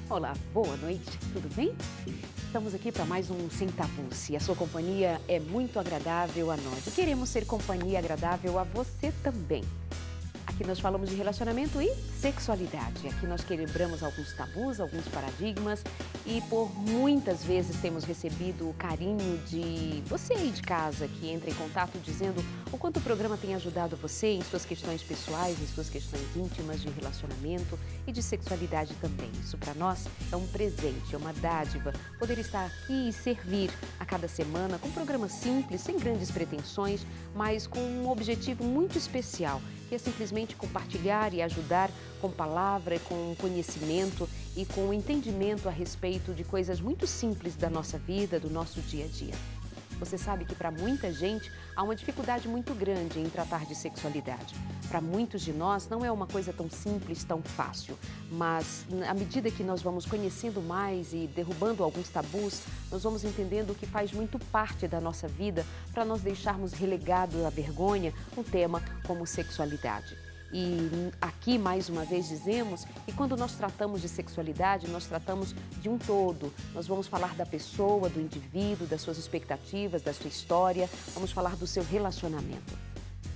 Olá, boa noite, tudo bem? Estamos aqui para mais um Sem Tabus e a sua companhia é muito agradável a nós e queremos ser companhia agradável a você também. Aqui nós falamos de relacionamento e sexualidade. Aqui nós quebramos alguns tabus, alguns paradigmas e por muitas vezes temos recebido o carinho de você aí de casa que entra em contato dizendo o quanto o programa tem ajudado você em suas questões pessoais, em suas questões íntimas de relacionamento e de sexualidade também. Isso para nós é um presente, é uma dádiva poder estar aqui e servir a cada semana com um programa simples, sem grandes pretensões, mas com um objetivo muito especial, que é simplesmente compartilhar e ajudar com palavra, com conhecimento e com entendimento a respeito de coisas muito simples da nossa vida, do nosso dia a dia. Você sabe que para muita gente há uma dificuldade muito grande em tratar de sexualidade. Para muitos de nós não é uma coisa tão simples, tão fácil, mas à medida que nós vamos conhecendo mais e derrubando alguns tabus, nós vamos entendendo que faz muito parte da nossa vida para nós deixarmos relegado à vergonha um tema como sexualidade. E aqui, mais uma vez, dizemos que quando nós tratamos de sexualidade, nós tratamos de um todo. Nós vamos falar da pessoa, do indivíduo, das suas expectativas, da sua história, vamos falar do seu relacionamento.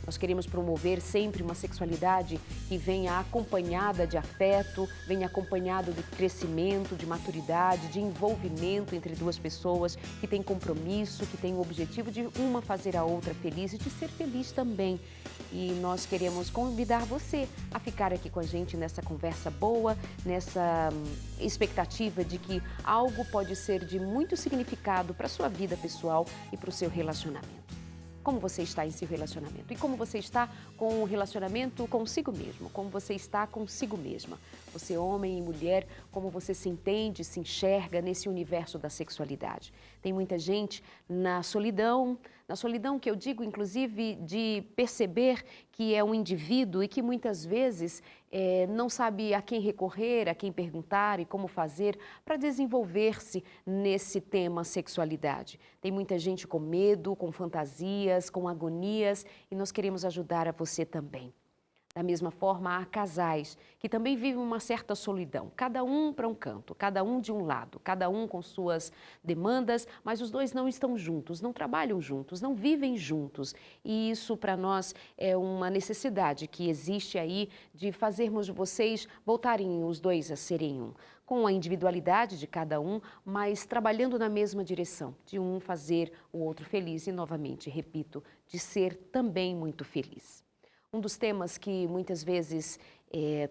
Nós queremos promover sempre uma sexualidade que venha acompanhada de afeto, venha acompanhada de crescimento, de maturidade, de envolvimento entre duas pessoas que têm compromisso, que têm o objetivo de uma fazer a outra feliz e de ser feliz também. E nós queremos convidar você a ficar aqui com a gente nessa conversa boa, nessa expectativa de que algo pode ser de muito significado para a sua vida pessoal e para o seu relacionamento. Como você está em seu relacionamento? E como você está com o relacionamento consigo mesmo? Como você está consigo mesma? Você, homem e mulher, como você se entende, se enxerga nesse universo da sexualidade? Tem muita gente na solidão que eu digo, inclusive, de perceber que é um indivíduo e que muitas vezes não sabe a quem recorrer, a quem perguntar e como fazer para desenvolver-se nesse tema sexualidade. Tem muita gente com medo, com fantasias, com agonias e nós queremos ajudar a você também. Da mesma forma, há casais que também vivem uma certa solidão, cada um para um canto, cada um de um lado, cada um com suas demandas, mas os dois não estão juntos, não trabalham juntos, não vivem juntos. E isso para nós é uma necessidade que existe aí de fazermos vocês voltarem os dois a serem um, com a individualidade de cada um, mas trabalhando na mesma direção, de um fazer o outro feliz e, novamente, repito, de ser também muito feliz. Um dos temas que muitas vezes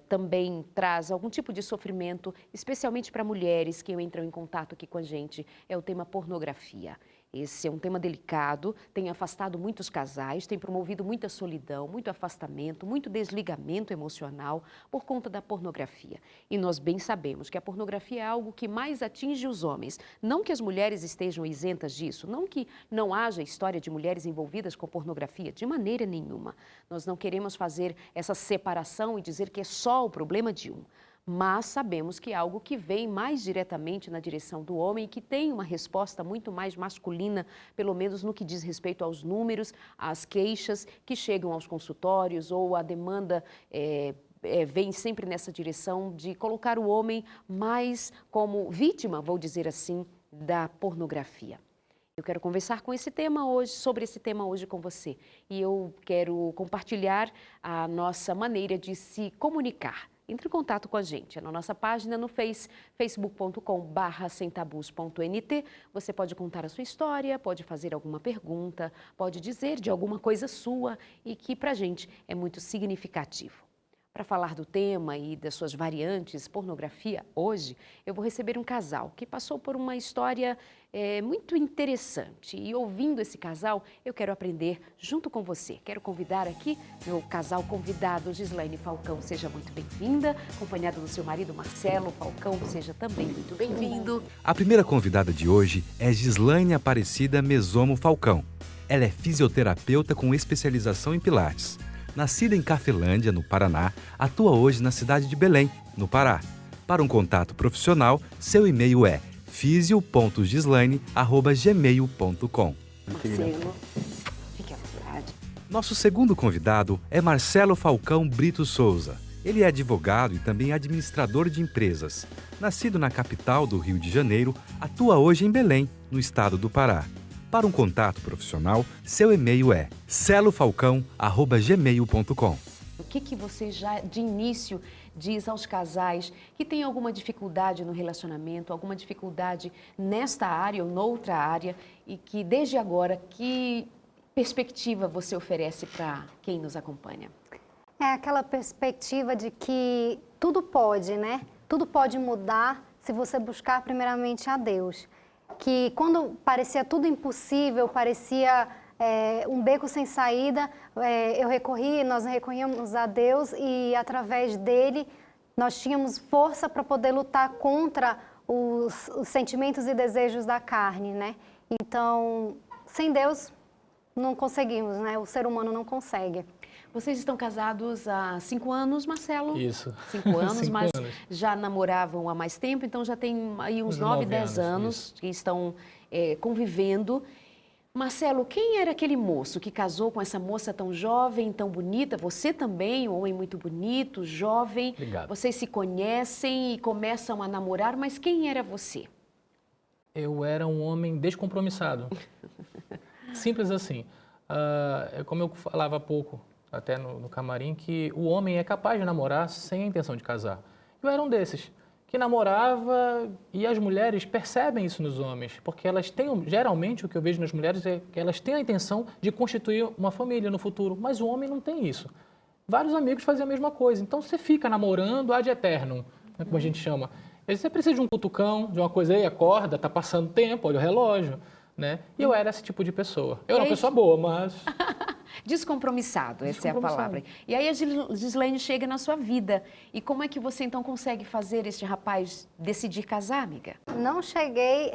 também traz algum tipo de sofrimento, especialmente para mulheres que entram em contato aqui com a gente, é o tema pornografia. Esse é um tema delicado, tem afastado muitos casais, tem promovido muita solidão, muito afastamento, muito desligamento emocional por conta da pornografia. E nós bem sabemos que a pornografia é algo que mais atinge os homens. Não que as mulheres estejam isentas disso, não que não haja história de mulheres envolvidas com pornografia, de maneira nenhuma. Nós não queremos fazer essa separação e dizer que é só o problema de um. Mas sabemos que é algo que vem mais diretamente na direção do homem e que tem uma resposta muito mais masculina, pelo menos no que diz respeito aos números, às queixas que chegam aos consultórios ou a demanda vem sempre nessa direção de colocar o homem mais como vítima, vou dizer assim, da pornografia. Eu quero conversar sobre esse tema hoje com você e eu quero compartilhar a nossa maneira de se comunicar. Entre em contato com a gente, é na nossa página no facebook.com/semtabus.nt. Você pode contar a sua história, pode fazer alguma pergunta, pode dizer de alguma coisa sua e que para a gente é muito significativo. Para falar do tema e das suas variantes, pornografia, hoje eu vou receber um casal que passou por uma história muito interessante. E ouvindo esse casal, eu quero aprender junto com você. Quero convidar aqui meu casal convidado, Gislaine Falcão. Seja muito bem-vinda, acompanhada do seu marido Marcelo Falcão. Seja também muito bem-vindo. A primeira convidada de hoje é Gislaine Aparecida Mesomo Falcão. Ela é fisioterapeuta com especialização em Pilates. Nascida em Cafelândia, no Paraná, atua hoje na cidade de Belém, no Pará. Para um contato profissional, seu e-mail é fisio.gislaine@gmail.com. Marcelo, fique à vontade. Nosso segundo convidado é Marcelo Falcão Brito Souza. Ele é advogado e também administrador de empresas. Nascido na capital do Rio de Janeiro, atua hoje em Belém, no estado do Pará. Para um contato profissional, seu e-mail é celofalcão@gmail.com. O que você já de início diz aos casais que têm alguma dificuldade no relacionamento, alguma dificuldade nesta área ou noutra área e que desde agora, que perspectiva você oferece para quem nos acompanha? É aquela perspectiva de que tudo pode, né? Tudo pode mudar se você buscar primeiramente a Deus. Que quando parecia tudo impossível, parecia um beco sem saída, nós recorríamos a Deus e através dele nós tínhamos força para poder lutar contra os sentimentos e desejos da carne, né? Então, sem Deus não conseguimos, né? O ser humano não consegue. Vocês estão casados há 5 anos, Marcelo? Isso. 5 anos, 5 mas anos. já namoravam há mais tempo, então já tem aí uns 9, 10 anos que estão convivendo. Marcelo, quem era aquele moço que casou com essa moça tão jovem, tão bonita? Você também, um homem muito bonito, jovem. Obrigado. Vocês se conhecem e começam a namorar, mas quem era você? Eu era um homem descompromissado. Simples assim. Como eu falava há pouco, até no camarim, que o homem é capaz de namorar sem a intenção de casar. Eu era um desses, que namorava e as mulheres percebem isso nos homens, porque elas têm, geralmente o que eu vejo nas mulheres é que elas têm a intenção de constituir uma família no futuro, mas o homem não tem isso. Vários amigos fazem a mesma coisa, então você fica namorando ad eternum, né, como a gente chama. Você precisa de um cutucão, de uma coisa aí, acorda, tá passando tempo, olha o relógio, né? E eu era esse tipo de pessoa. Eu era uma pessoa boa, mas... Descompromissado, essa é a palavra. E aí a Gislaine chega na sua vida. E como é que você então consegue fazer este rapaz decidir casar, amiga? Não cheguei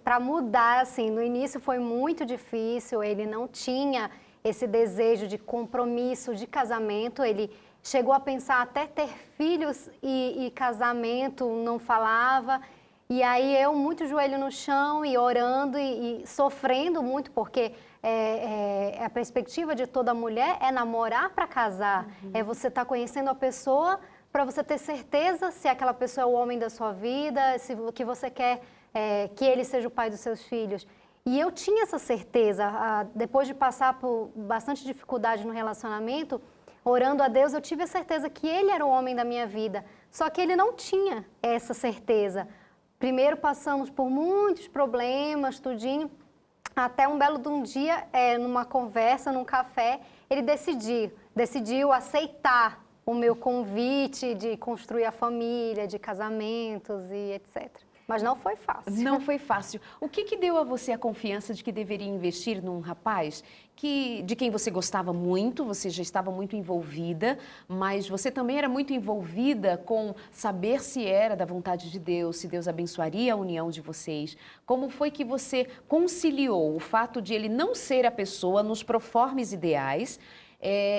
para mudar, assim, no início foi muito difícil, ele não tinha esse desejo de compromisso, de casamento, ele chegou a pensar até ter filhos e casamento, não falava. E aí eu, muito joelho no chão e orando e sofrendo muito, porque a perspectiva de toda mulher é namorar para casar. É você estar conhecendo a pessoa para você ter certeza se aquela pessoa é o homem da sua vida, se que você quer que ele seja o pai dos seus filhos. E eu tinha essa certeza, depois de passar por bastante dificuldade no relacionamento, orando a Deus, eu tive a certeza que ele era o homem da minha vida. Só que ele não tinha essa certeza. Primeiro passamos por muitos problemas, tudinho, até um belo de um dia, numa conversa, num café, ele decidiu aceitar o meu convite de construir a família, de casamentos e etc. Mas não foi fácil. Não foi fácil. O que deu a você a confiança de que deveria investir num rapaz de quem você gostava muito, você já estava muito envolvida, mas você também era muito envolvida com saber se era da vontade de Deus, se Deus abençoaria a união de vocês. Como foi que você conciliou o fato de ele não ser a pessoa nos proformes ideais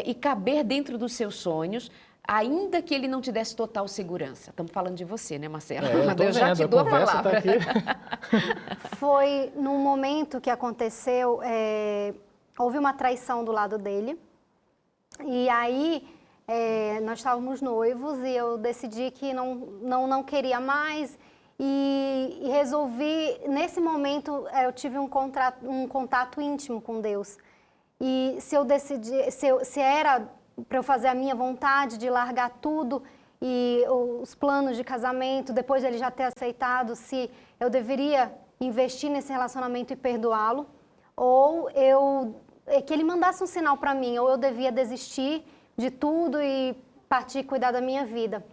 e caber dentro dos seus sonhos, ainda que ele não te desse total segurança? Estamos falando de você, né, Marcela? Eu já te dou a palavra. Tá Foi num momento que aconteceu, houve uma traição do lado dele. E aí, nós estávamos noivos e eu decidi que não queria mais. E resolvi, nesse momento, eu tive um contato íntimo com Deus. E se eu decidi, se era para eu fazer a minha vontade de largar tudo e os planos de casamento, depois de ele já ter aceitado, se eu deveria investir nesse relacionamento e perdoá-lo, ou que ele mandasse um sinal para mim, ou eu devia desistir de tudo e partir cuidar da minha vida.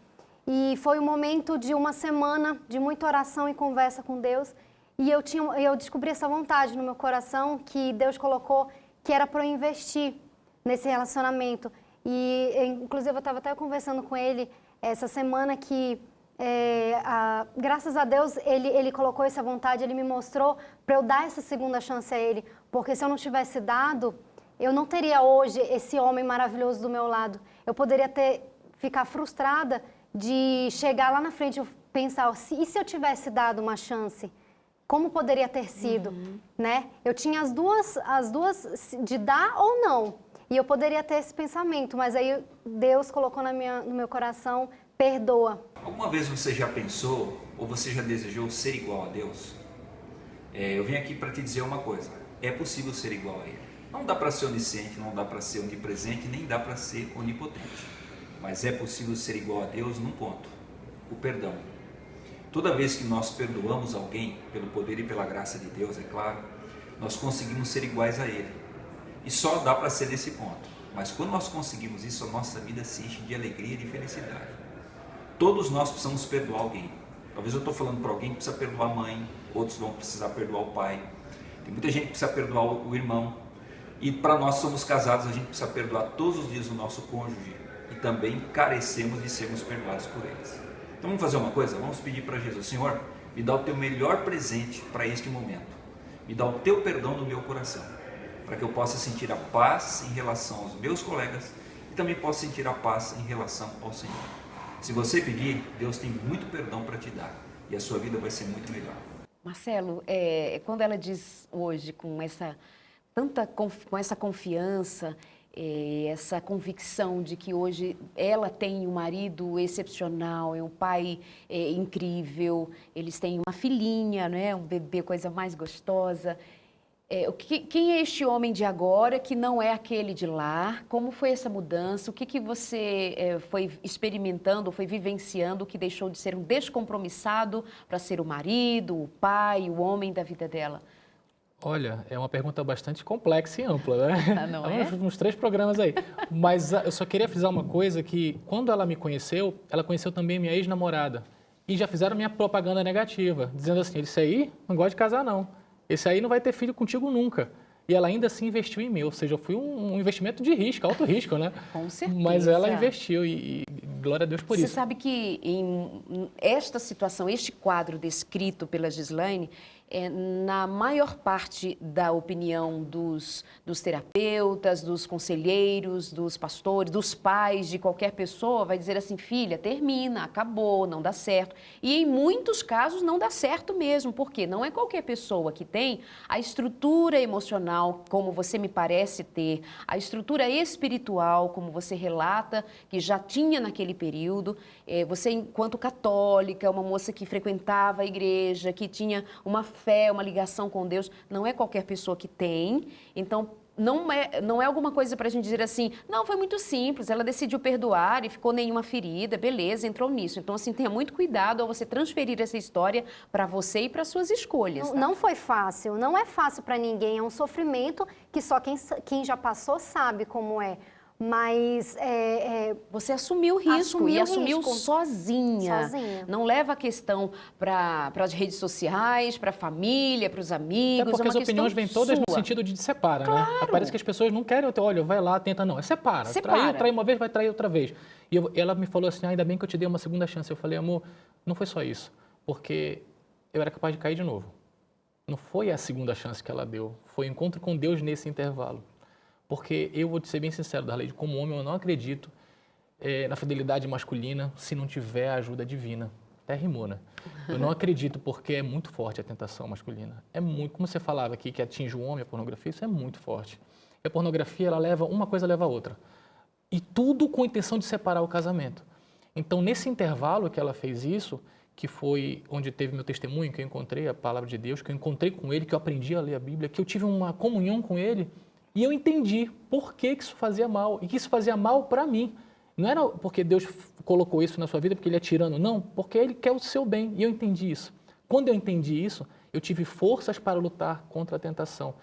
E foi um momento de uma semana de muita oração e conversa com Deus, e eu descobri essa vontade no meu coração que Deus colocou, que era para eu investir nesse relacionamento. E, inclusive, eu estava até conversando com ele essa semana que, graças a Deus, ele colocou essa vontade, ele me mostrou para eu dar essa segunda chance a ele. Porque se eu não tivesse dado, eu não teria hoje esse homem maravilhoso do meu lado. Eu poderia ficar frustrada de chegar lá na frente e pensar, e se eu tivesse dado uma chance? Como poderia ter sido, né? Eu tinha as duas de dar ou não. E eu poderia ter esse pensamento, mas aí Deus colocou no meu coração, perdoa. Alguma vez você já pensou ou você já desejou ser igual a Deus? Eu vim aqui para te dizer uma coisa, é possível ser igual a Ele. Não dá para ser onisciente, não dá para ser onipresente, nem dá para ser onipotente. Mas é possível ser igual a Deus num ponto, o perdão. Toda vez que nós perdoamos alguém, pelo poder e pela graça de Deus, é claro, nós conseguimos ser iguais a Ele. E só dá para ser nesse ponto. Mas quando nós conseguimos isso, a nossa vida se enche de alegria e de felicidade. Todos nós precisamos perdoar alguém. Talvez eu estou falando para alguém que precisa perdoar a mãe, outros vão precisar perdoar o pai. Tem muita gente que precisa perdoar o irmão. E para nós que somos casados, a gente precisa perdoar todos os dias o nosso cônjuge. E também carecemos de sermos perdoados por eles. Então vamos fazer uma coisa? Vamos pedir para Jesus: Senhor, me dá o teu melhor presente para este momento. Me dá o teu perdão no meu coração, para que eu possa sentir a paz em relação aos meus colegas e também possa sentir a paz em relação ao Senhor. Se você pedir, Deus tem muito perdão para te dar e a sua vida vai ser muito melhor. Marcelo, quando ela diz hoje com essa confiança, essa convicção de que hoje ela tem um marido excepcional, é um pai incrível, eles têm uma filhinha, né, um bebê, coisa mais gostosa. Quem é este homem de agora que não é aquele de lá? Como foi essa mudança? O que você foi experimentando, foi vivenciando, que deixou de ser um descompromissado para ser o marido, o pai, o homem da vida dela? Olha, é uma pergunta bastante complexa e ampla, né? Não é? Uns 3 programas aí. Mas eu só queria frisar uma coisa, que quando ela me conheceu, ela conheceu também minha ex-namorada. E já fizeram minha propaganda negativa, dizendo assim: esse aí não gosta de casar não. Esse aí não vai ter filho contigo nunca. E ela ainda assim investiu em mim, ou seja, eu fui um investimento de risco, alto risco, né? Com certeza. Mas ela investiu e glória a Deus por isso. Você sabe que em esta situação, este quadro descrito pela Gislaine, na maior parte da opinião dos terapeutas, dos conselheiros, dos pastores, dos pais, de qualquer pessoa, vai dizer assim: filha, termina, acabou, não dá certo. E em muitos casos não dá certo mesmo, porque não é qualquer pessoa que tem a estrutura emocional, como você me parece ter, a estrutura espiritual, como você relata, que já tinha naquele período. Você, enquanto católica, uma moça que frequentava a igreja, que tinha uma fé, uma ligação com Deus, não é qualquer pessoa que tem. Então, não é alguma coisa para a gente dizer assim: não, foi muito simples, ela decidiu perdoar e ficou nenhuma ferida, beleza, entrou nisso. Então, assim, tenha muito cuidado ao você transferir essa história para você e para suas escolhas. Tá? Não foi fácil, não é fácil para ninguém, é um sofrimento que só quem já passou sabe como é. Mas você assumiu o risco assumiu sozinha. Não leva a questão para as redes sociais, para a família, para os amigos. Até porque as opiniões vêm todas no sentido de separa, claro, né? Parece que as pessoas não querem, olha, vai lá, tenta, não. Separa. Trai uma vez, vai trair outra vez. E ela me falou assim: ainda bem que eu te dei uma segunda chance. Eu falei: amor, não foi só isso, porque eu era capaz de cair de novo. Não foi a segunda chance que ela deu, foi o encontro com Deus nesse intervalo. Porque eu vou te ser bem sincero, Darley, como homem eu não acredito na fidelidade masculina se não tiver a ajuda divina. Até rimou, né? Eu não acredito, porque é muito forte a tentação masculina. É muito, como você falava aqui, que atinge o homem a pornografia, isso é muito forte. E a pornografia, ela leva, uma coisa leva a outra. E tudo com a intenção de separar o casamento. Então, nesse intervalo que ela fez isso, que foi onde teve meu testemunho, que eu encontrei a palavra de Deus, que eu encontrei com ele, que eu aprendi a ler a Bíblia, que eu tive uma comunhão com ele, e eu entendi por que isso fazia mal, e que isso fazia mal para mim. Não era porque Deus colocou isso na sua vida porque Ele é tirano, não, porque Ele quer o seu bem, e eu entendi isso. Quando eu entendi isso, eu tive forças para lutar contra a tentação.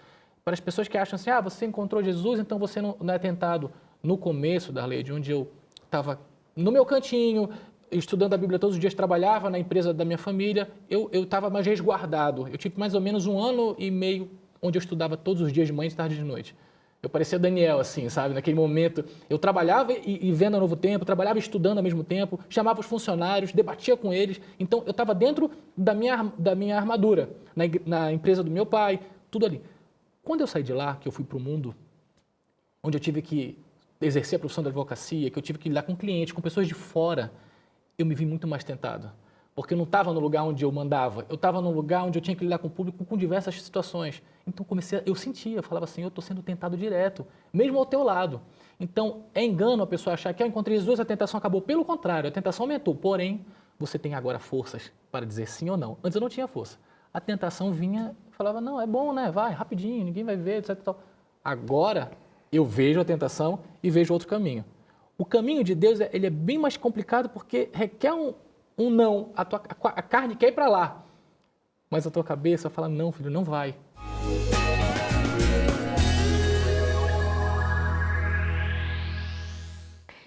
Para as pessoas que acham assim: você encontrou Jesus, então você não é tentado. No começo da lei, de onde eu estava no meu cantinho, estudando a Bíblia todos os dias, trabalhava na empresa da minha família, eu estava mais resguardado. Eu tive mais ou menos 1 ano e meio onde eu estudava todos os dias, de manhã, de tarde e de noite. Eu parecia Daniel, assim, sabe? Naquele momento, eu trabalhava e vendo a Novo Tempo, trabalhava estudando ao mesmo tempo, chamava os funcionários, debatia com eles. Então, eu estava dentro da minha armadura, na empresa do meu pai, tudo ali. Quando eu saí de lá, que eu fui para o mundo, onde eu tive que exercer a profissão da advocacia, que eu tive que lidar com clientes, com pessoas de fora, eu me vi muito mais tentado. porque eu não estava no lugar onde eu mandava, eu estava no lugar onde eu tinha que lidar com o público com diversas situações. Então eu sentia, eu falava assim, eu estou sendo tentado direto, mesmo ao teu lado. Então é engano a pessoa achar que eu encontrei Jesus, a tentação acabou. Pelo contrário, a tentação aumentou, porém você tem agora forças para dizer sim ou não. Antes eu não tinha força. A tentação vinha, falava, não, é bom, né? Vai, rapidinho, ninguém vai ver, etc. Tal. Agora eu vejo a tentação e vejo outro caminho. O caminho de Deus ele é bem mais complicado porque requer um não. A carne quer ir para lá, mas a tua cabeça fala, não, filho, não vai.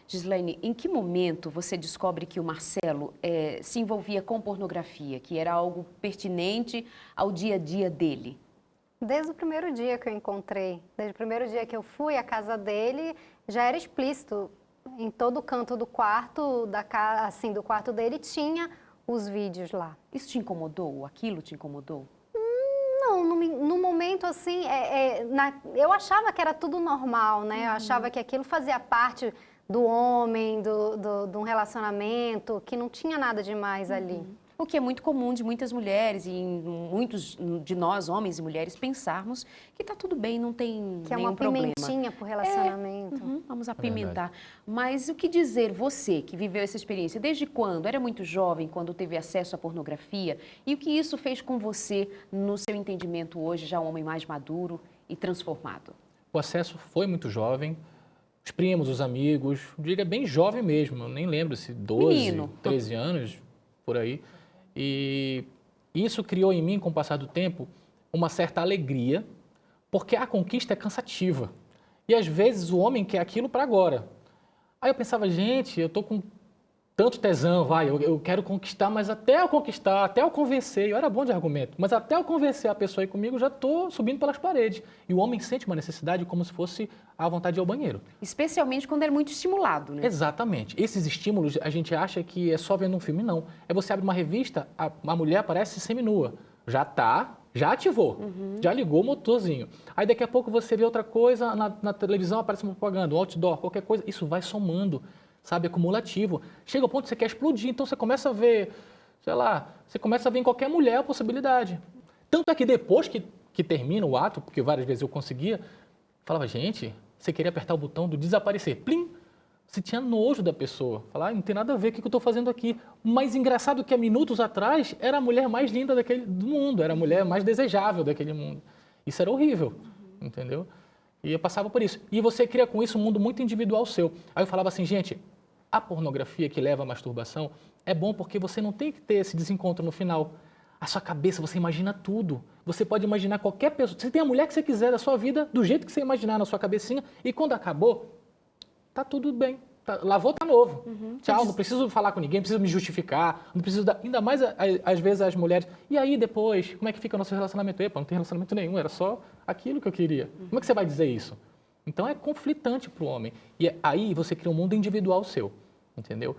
Gislaine, em que momento você descobre que o Marcelo se envolvia com pornografia, que era algo pertinente ao dia a dia dele? Desde o primeiro dia que eu encontrei, desde o primeiro dia que eu fui à casa dele, já era explícito. Em todo canto do quarto, do quarto dele, tinha os vídeos lá. Isso te incomodou? Aquilo te incomodou? Não, no momento assim, eu achava que era tudo normal, né? Eu achava que aquilo fazia parte do homem, de um relacionamento, que não tinha nada demais ali. O que é muito comum de muitas mulheres e muitos de nós, homens e mulheres, pensarmos que está tudo bem, não tem Que é nenhum uma problema. pimentinha pro relacionamento. Vamos apimentar. Mas o que dizer, você que viveu essa experiência, desde quando? Era muito jovem quando teve acesso à pornografia? E o que isso fez com você, no seu entendimento hoje, já um homem mais maduro e transformado? O acesso foi muito jovem. Os primos, os amigos, diria bem jovem mesmo, eu nem lembro se 12, Menino. 13 anos, por aí. E isso criou em mim, com o passar do tempo, uma certa alegria, porque a conquista é cansativa. E às vezes o homem quer aquilo para agora. Aí eu pensava, gente, eu estou com tanto tesão, eu quero conquistar, mas até eu conquistar, até eu convencer, eu era bom de argumento, mas até eu convencer a pessoa a ir comigo, já estou subindo pelas paredes. E o homem sente uma necessidade como se fosse a vontade de ir ao banheiro. Especialmente quando é muito estimulado, né? Exatamente. Esses estímulos, a gente acha que é só vendo um filme, não. É você abre uma revista, a mulher aparece seminua. Já ativou, já ligou o motorzinho. Aí daqui a pouco você vê outra coisa, na televisão aparece uma propaganda, um outdoor, qualquer coisa, isso vai somando. Sabe, acumulativo. Chega ao ponto que você quer explodir, então você começa a ver, sei lá, você começa a ver em qualquer mulher a possibilidade. Tanto é que depois que termina o ato, porque várias vezes eu conseguia, falava, gente, você queria apertar o botão do desaparecer. Plim! Você tinha nojo da pessoa. Falava, não tem nada a ver com o que eu estou fazendo aqui. Mas engraçado que há minutos atrás era a mulher mais linda do mundo, era a mulher mais desejável daquele mundo. Isso era horrível, entendeu? E eu passava por isso. E você cria com isso um mundo muito individual seu. Aí eu falava assim, gente, a pornografia que leva à masturbação é bom porque você não tem que ter esse desencontro no final. A sua cabeça, você imagina tudo. Você pode imaginar qualquer pessoa. Você tem a mulher que você quiser da sua vida, do jeito que você imaginar na sua cabecinha. E quando acabou, tá tudo bem. Lavou, tá novo. Tchau, não preciso falar com ninguém, não preciso me justificar, não preciso dar... Ainda mais, às vezes, as mulheres... E aí, depois, como é que fica o nosso relacionamento? Epa, não tem relacionamento nenhum, era só aquilo que eu queria. Como é que você vai dizer isso? Então, é conflitante para o homem. E aí, você cria um mundo individual seu, entendeu?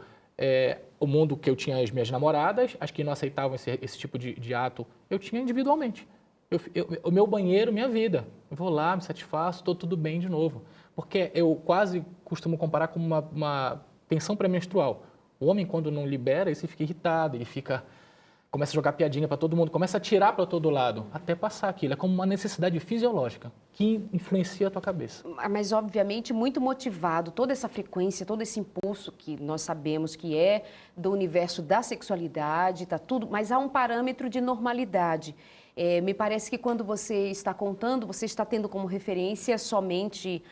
O mundo que eu tinha as minhas namoradas, as que não aceitavam esse tipo de ato, eu tinha individualmente. O meu banheiro, minha vida. Eu vou lá, me satisfaço, estou tudo bem de novo. Porque eu quase costumo comparar com uma tensão pré-menstrual. O homem, quando não libera, ele fica irritado, começa a jogar piadinha para todo mundo, começa a tirar para todo lado, até passar aquilo. É como uma necessidade fisiológica que influencia a tua cabeça. Mas, obviamente, muito motivado, toda essa frequência, todo esse impulso que nós sabemos que é do universo da sexualidade, tá tudo, mas há um parâmetro de normalidade. Me parece que quando você está contando, você está tendo como referência somente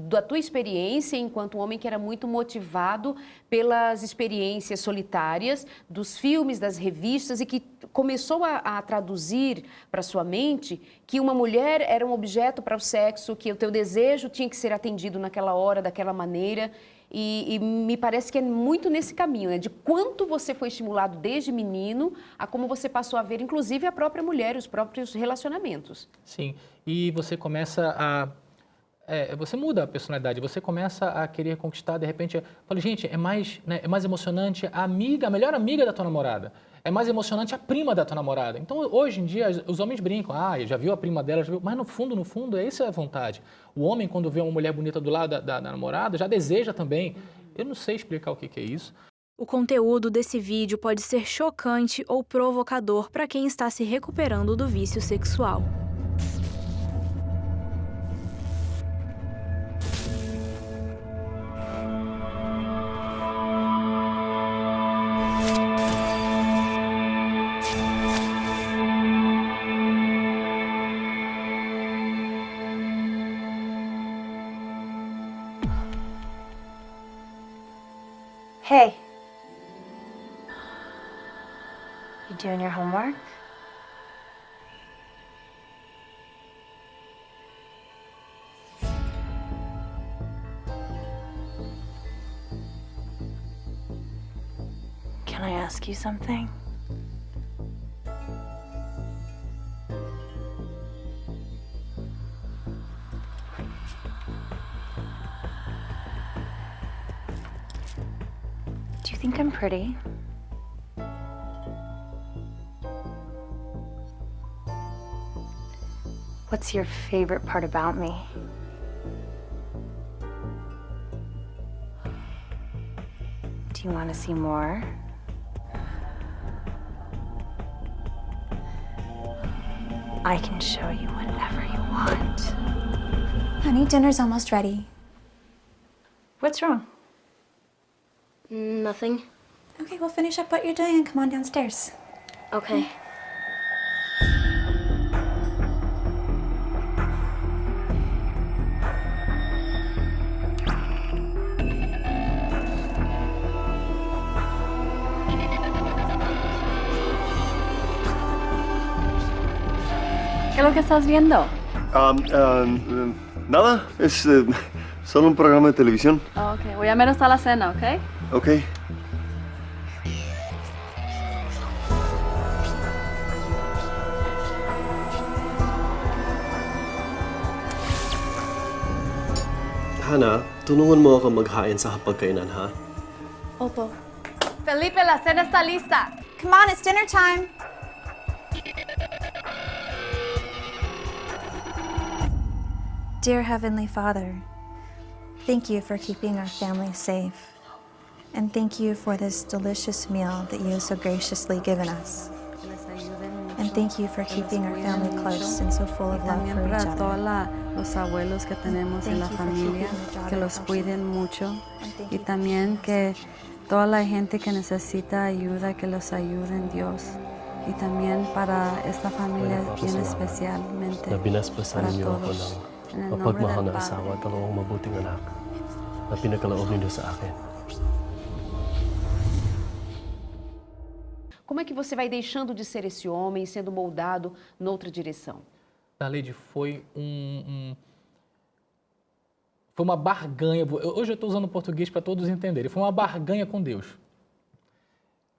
da tua experiência enquanto um homem que era muito motivado pelas experiências solitárias, dos filmes, das revistas e que começou a traduzir para sua mente que uma mulher era um objeto para o sexo, que o teu desejo tinha que ser atendido naquela hora, daquela maneira. E me parece que é muito nesse caminho, né? De quanto você foi estimulado desde menino a como você passou a ver, inclusive, a própria mulher, os próprios relacionamentos. Sim, e você começa você muda a personalidade, você começa a querer conquistar, de repente, eu falo, gente, é mais emocionante a melhor amiga da tua namorada. É mais emocionante a prima da tua namorada. Então, hoje em dia, os homens brincam. Já viu a prima dela, já viu. Mas, no fundo, essa é a vontade. O homem, quando vê uma mulher bonita do lado da namorada, já deseja também. Eu não sei explicar o que é isso, O conteúdo desse vídeo pode ser chocante ou provocador para quem está se recuperando do vício sexual. Hey. You doing your homework? Can I ask you something? Do you think I'm pretty? What's your favorite part about me? Do you want to see more? I can show you whatever you want. Honey, dinner's almost ready. What's wrong? Nothing. Okay, we'll finish up what you're doing and come on downstairs. Okay. ¿Qué es lo que estás viendo? Nada, es solo un programa de televisión. Oh, ok, voy a ver hasta la cena, ¿ok? Ok. Hana, tulungan mo ako maghain sa hapagkainan, ha? Opo. Felipe, la cena está lista. Come on, it's dinner time. Dear Heavenly Father, thank you for keeping our family safe. And thank you for this delicious meal that you have so graciously given us. And thank you for keeping our family close and so full of love for each other. Los abuelos que tenemos en la Thank you for familia, keeping your daughter que los Tasha cuiden safe. mucho And thank y you for también keeping que us safe. toda la gente que necesita ayuda, que los ayuden Dios y también para esta familia bien especialmente Na binasbasan para niyo ako todos. ng En el nombre mapagmahal del na asawa at dalawang mabuting anak na pinagkaloob ninyo sa akin. Como é que você vai deixando de ser esse homem, sendo moldado noutra direção? Darleide, foi foi uma barganha. Hoje eu estou usando português para todos entenderem. Foi uma barganha com Deus.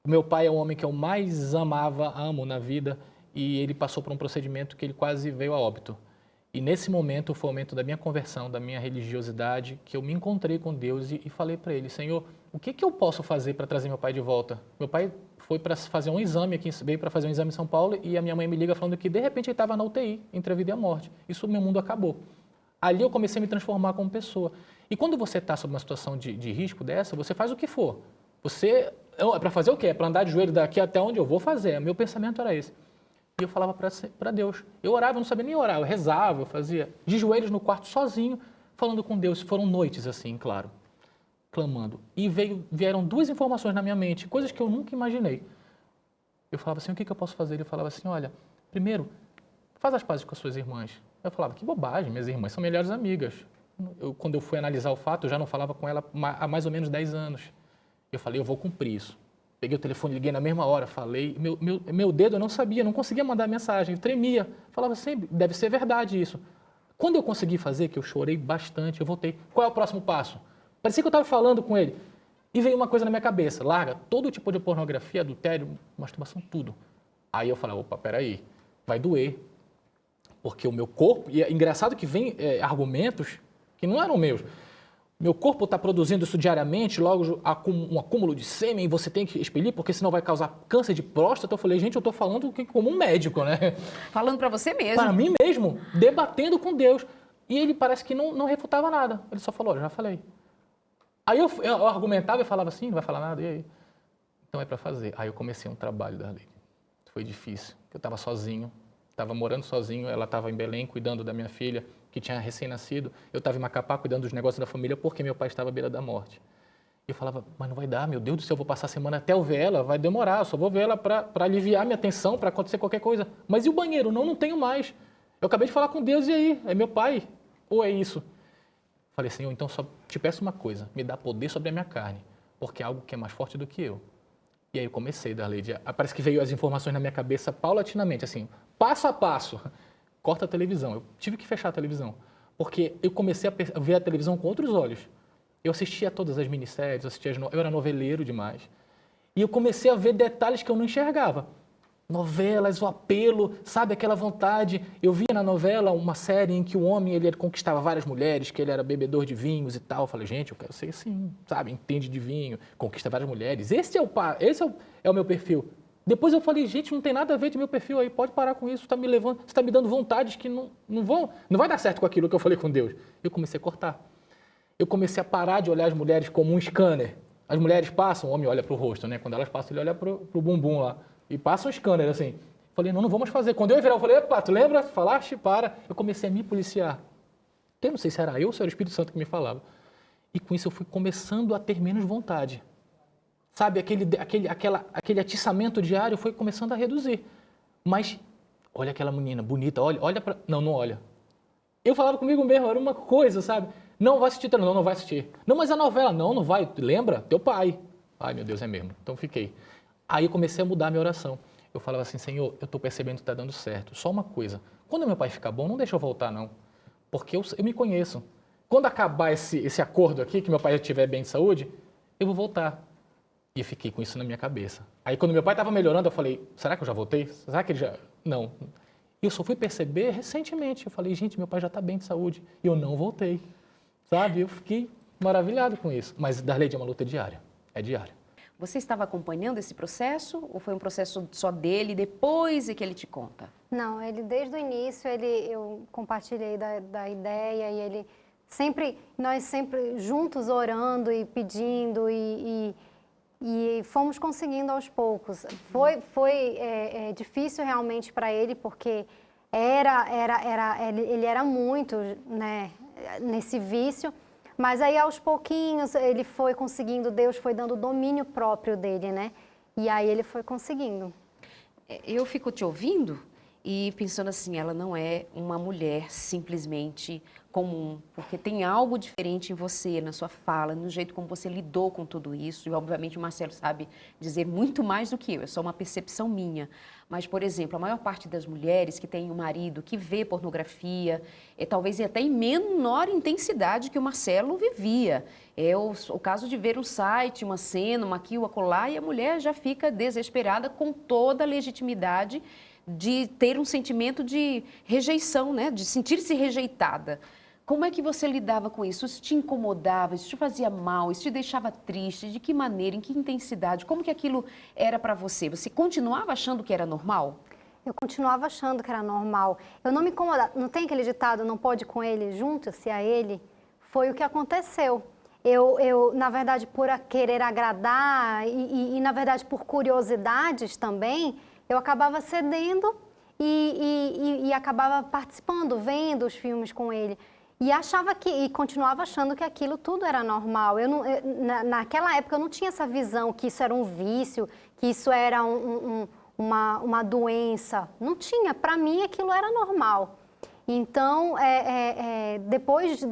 O meu pai é o homem que eu mais amo na vida e ele passou por um procedimento que ele quase veio a óbito. E nesse momento foi o momento da minha conversão, da minha religiosidade, que eu me encontrei com Deus e falei para ele, Senhor, o que eu posso fazer para trazer meu pai de volta? Meu pai foi para fazer um exame aqui, veio para fazer um exame em São Paulo e a minha mãe me liga falando que de repente ele estava na UTI, entre a vida e a morte. Isso, meu mundo acabou. Ali eu comecei a me transformar como pessoa. E quando você está sob uma situação de risco dessa, você faz o que for. Você, é para fazer o quê? É para andar de joelho daqui até onde eu vou fazer. Meu pensamento era esse. E eu falava para Deus. Eu orava, eu não sabia nem orar, eu rezava, eu fazia de joelhos no quarto sozinho, falando com Deus. Foram noites assim, claro, clamando. E vieram duas informações na minha mente, coisas que eu nunca imaginei. Eu falava assim, o que eu posso fazer? Ele falava assim, olha, primeiro, faz as pazes com as suas irmãs. Eu falava, que bobagem, minhas irmãs são melhores amigas. Quando eu fui analisar o fato, eu já não falava com ela há mais ou menos 10 anos. Eu falei, eu vou cumprir isso. Peguei o telefone, liguei na mesma hora, falei. Meu dedo eu não sabia, não conseguia mandar mensagem, tremia. Falava sempre, deve ser verdade isso. Quando eu consegui fazer, que eu chorei bastante, eu voltei. Qual é o próximo passo? Parecia que eu estava falando com ele. E veio uma coisa na minha cabeça, larga todo tipo de pornografia, adultério, masturbação, tudo. Aí eu falei, opa, peraí, vai doer. Porque o meu corpo, e é engraçado que vem argumentos que não eram meus. Meu corpo está produzindo isso diariamente, logo um acúmulo de sêmen, você tem que expelir, porque senão vai causar câncer de próstata. Eu falei, gente, eu estou falando como um médico, né? Falando para você mesmo. Para mim mesmo, debatendo com Deus. E ele parece que não refutava nada. Ele só falou, já falei. Aí eu argumentava e falava assim, não vai falar nada, e aí? Então é para fazer. Aí eu comecei um trabalho da Darlene. Foi difícil, eu estava sozinho, estava morando sozinho, ela estava em Belém cuidando da minha filha, que tinha recém-nascido. Eu estava em Macapá cuidando dos negócios da família porque meu pai estava à beira da morte. E eu falava, mas não vai dar, meu Deus do céu, eu vou passar a semana até eu ver ela, vai demorar, eu só vou ver ela para aliviar minha tensão, para acontecer qualquer coisa. Mas e o banheiro? Não tenho mais. Eu acabei de falar com Deus, e aí? É meu pai? Ou é isso? Falei, Senhor, então só te peço uma coisa, me dá poder sobre a minha carne, porque é algo que é mais forte do que eu. E aí eu comecei, Darlene, parece que veio as informações na minha cabeça paulatinamente, assim, passo a passo. Corta a televisão, eu tive que fechar a televisão, porque eu comecei a ver a televisão com outros olhos. Eu assistia todas as minisséries, eu era noveleiro demais. E eu comecei a ver detalhes que eu não enxergava. Novelas, o apelo, sabe, aquela vontade. Eu via na novela uma série em que o homem ele conquistava várias mulheres, que ele era bebedor de vinhos e tal. Eu falei, gente, eu quero ser assim, sabe, entende de vinho, conquista várias mulheres. Esse é o meu perfil. Depois eu falei, gente, não tem nada a ver de meu perfil aí, pode parar com isso, você está me dando vontades que não vai dar certo com aquilo que eu falei com Deus. Eu comecei a cortar. Eu comecei a parar de olhar as mulheres como um scanner. As mulheres passam, o homem olha para o rosto, né? Quando elas passam, ele olha para o bumbum lá. E passa um scanner, assim. Falei, não vamos fazer. Quando eu ia virar, eu falei, epa, tu lembra? Falaste? Para. Eu comecei a me policiar. Eu não sei se era eu ou se era o Espírito Santo que me falava. E com isso eu fui começando a ter menos vontade. Sabe, aquele atiçamento diário foi começando a reduzir. Mas, olha aquela menina bonita, olha para... Não olha. Eu falava comigo mesmo, era uma coisa, sabe? Não vai assistir, não vai assistir. Não, mas a novela, não vai. Lembra? Teu pai. Ai, meu Deus, é mesmo. Então fiquei. Aí eu comecei a mudar a minha oração. Eu falava assim, Senhor, eu estou percebendo que está dando certo. Só uma coisa, quando meu pai ficar bom, não deixa eu voltar, não. Porque eu me conheço. Quando acabar esse acordo aqui, que meu pai já estiver bem de saúde, eu vou voltar. E eu fiquei com isso na minha cabeça. Aí quando meu pai estava melhorando, eu falei, será que eu já voltei? Será que ele já... Não. E eu só fui perceber recentemente. Eu falei, gente, meu pai já está bem de saúde. E eu não voltei. Sabe? Eu fiquei maravilhado com isso. Mas Darlene é uma luta diária. É diária. Você estava acompanhando esse processo ou foi um processo só dele, depois é que ele te conta? Não, ele desde o início, eu compartilhei da ideia e nós sempre juntos orando e pedindo e fomos conseguindo aos poucos. Foi difícil realmente para ele porque ele era muito, né, nesse vício. Mas aí, aos pouquinhos, ele foi conseguindo, Deus foi dando o domínio próprio dele, né? E aí ele foi conseguindo. Eu fico te ouvindo e pensando assim, ela não é uma mulher simplesmente comum, porque tem algo diferente em você, na sua fala, no jeito como você lidou com tudo isso. E, obviamente, o Marcelo sabe dizer muito mais do que eu, é só uma percepção minha. Mas, por exemplo, a maior parte das mulheres que tem um marido que vê pornografia, talvez até em menor intensidade que o Marcelo vivia. É o caso de ver um site, uma cena, uma aqui, uma acolá, e a mulher já fica desesperada com toda a legitimidade de ter um sentimento de rejeição, né? De sentir-se rejeitada. Como é que você lidava com isso? Isso te incomodava? Isso te fazia mal? Isso te deixava triste? De que maneira? Em que intensidade? Como que aquilo era para você? Você continuava achando que era normal? Eu continuava achando que era normal. Eu não me incomodava. Não tem aquele ditado, não pode com ele, junta-se a ele? Foi o que aconteceu. Eu na verdade, por querer agradar e, na verdade, por curiosidades também, eu acabava cedendo e acabava participando, vendo os filmes com ele. E continuava achando que aquilo tudo era normal. Naquela época eu não tinha essa visão que isso era um vício, que isso era uma doença. Não tinha. Para mim aquilo era normal. Então, depois,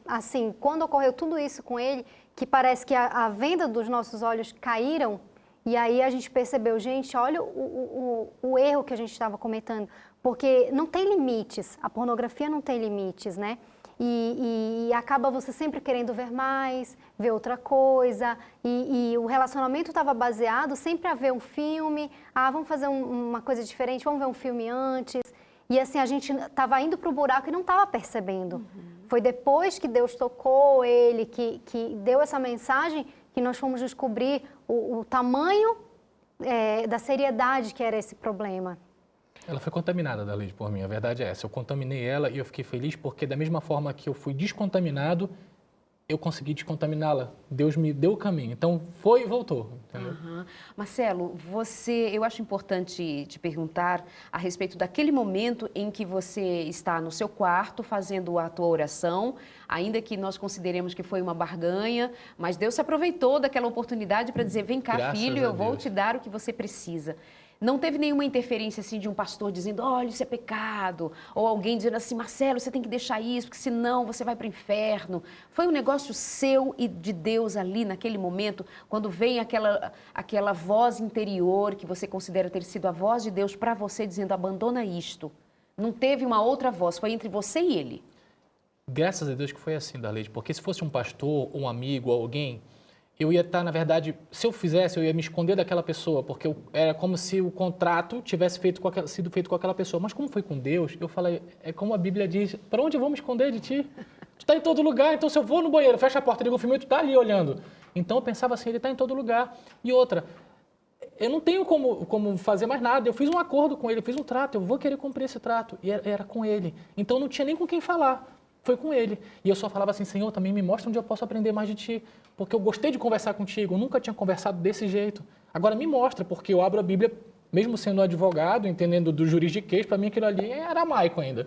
assim, quando ocorreu tudo isso com ele, que parece que a venda dos nossos olhos caíram, e aí a gente percebeu, gente, olha o erro que a gente estava cometendo, porque não tem limites, a pornografia não tem limites, né? E acaba você sempre querendo ver mais, ver outra coisa, e o relacionamento estava baseado sempre a ver um filme, vamos fazer uma coisa diferente, vamos ver um filme antes, e assim a gente estava indo para o buraco e não estava percebendo. Uhum. Foi depois que Deus tocou ele, que deu essa mensagem, que nós fomos descobrir o tamanho da seriedade que era esse problema. Ela foi contaminada, Darlene, por mim, a verdade é essa. Eu contaminei ela e eu fiquei feliz porque da mesma forma que eu fui descontaminado, eu consegui descontaminá-la. Deus me deu o caminho. Então, foi e voltou. Entendeu? Marcelo, eu acho importante te perguntar a respeito daquele momento em que você está no seu quarto fazendo a tua oração, ainda que nós consideremos que foi uma barganha, mas Deus se aproveitou daquela oportunidade para dizer, vem cá, Graças filho, a eu vou Deus. te dar o que você precisa. Não teve nenhuma interferência assim de um pastor dizendo, olha, isso é pecado, ou alguém dizendo assim, Marcelo, você tem que deixar isso, porque senão você vai para o inferno. Foi um negócio seu e de Deus ali naquele momento, quando vem aquela voz interior que você considera ter sido a voz de Deus para você dizendo, abandona isto. Não teve uma outra voz, foi entre você e ele. Graças a Deus que foi assim, Darleide, porque se fosse um pastor, um amigo, alguém, eu ia estar, na verdade, se eu fizesse, eu ia me esconder daquela pessoa, porque era como se o contrato tivesse sido feito com aquela pessoa. Mas como foi com Deus, eu falei, é como a Bíblia diz, para onde eu vou me esconder de ti? Tu está em todo lugar, então se eu vou no banheiro, fecha a porta, liga o filme, tu está ali olhando. Então eu pensava assim, ele está em todo lugar. E outra, eu não tenho como fazer mais nada, eu fiz um acordo com ele, eu fiz um trato, eu vou querer cumprir esse trato. E era com ele. Então não tinha nem com quem falar. Foi com ele. E eu só falava assim, Senhor, também me mostra onde eu posso aprender mais de ti. Porque eu gostei de conversar contigo, eu nunca tinha conversado desse jeito. Agora me mostra, porque eu abro a Bíblia, mesmo sendo advogado, entendendo do juridiquês, para mim aquilo ali é aramaico ainda.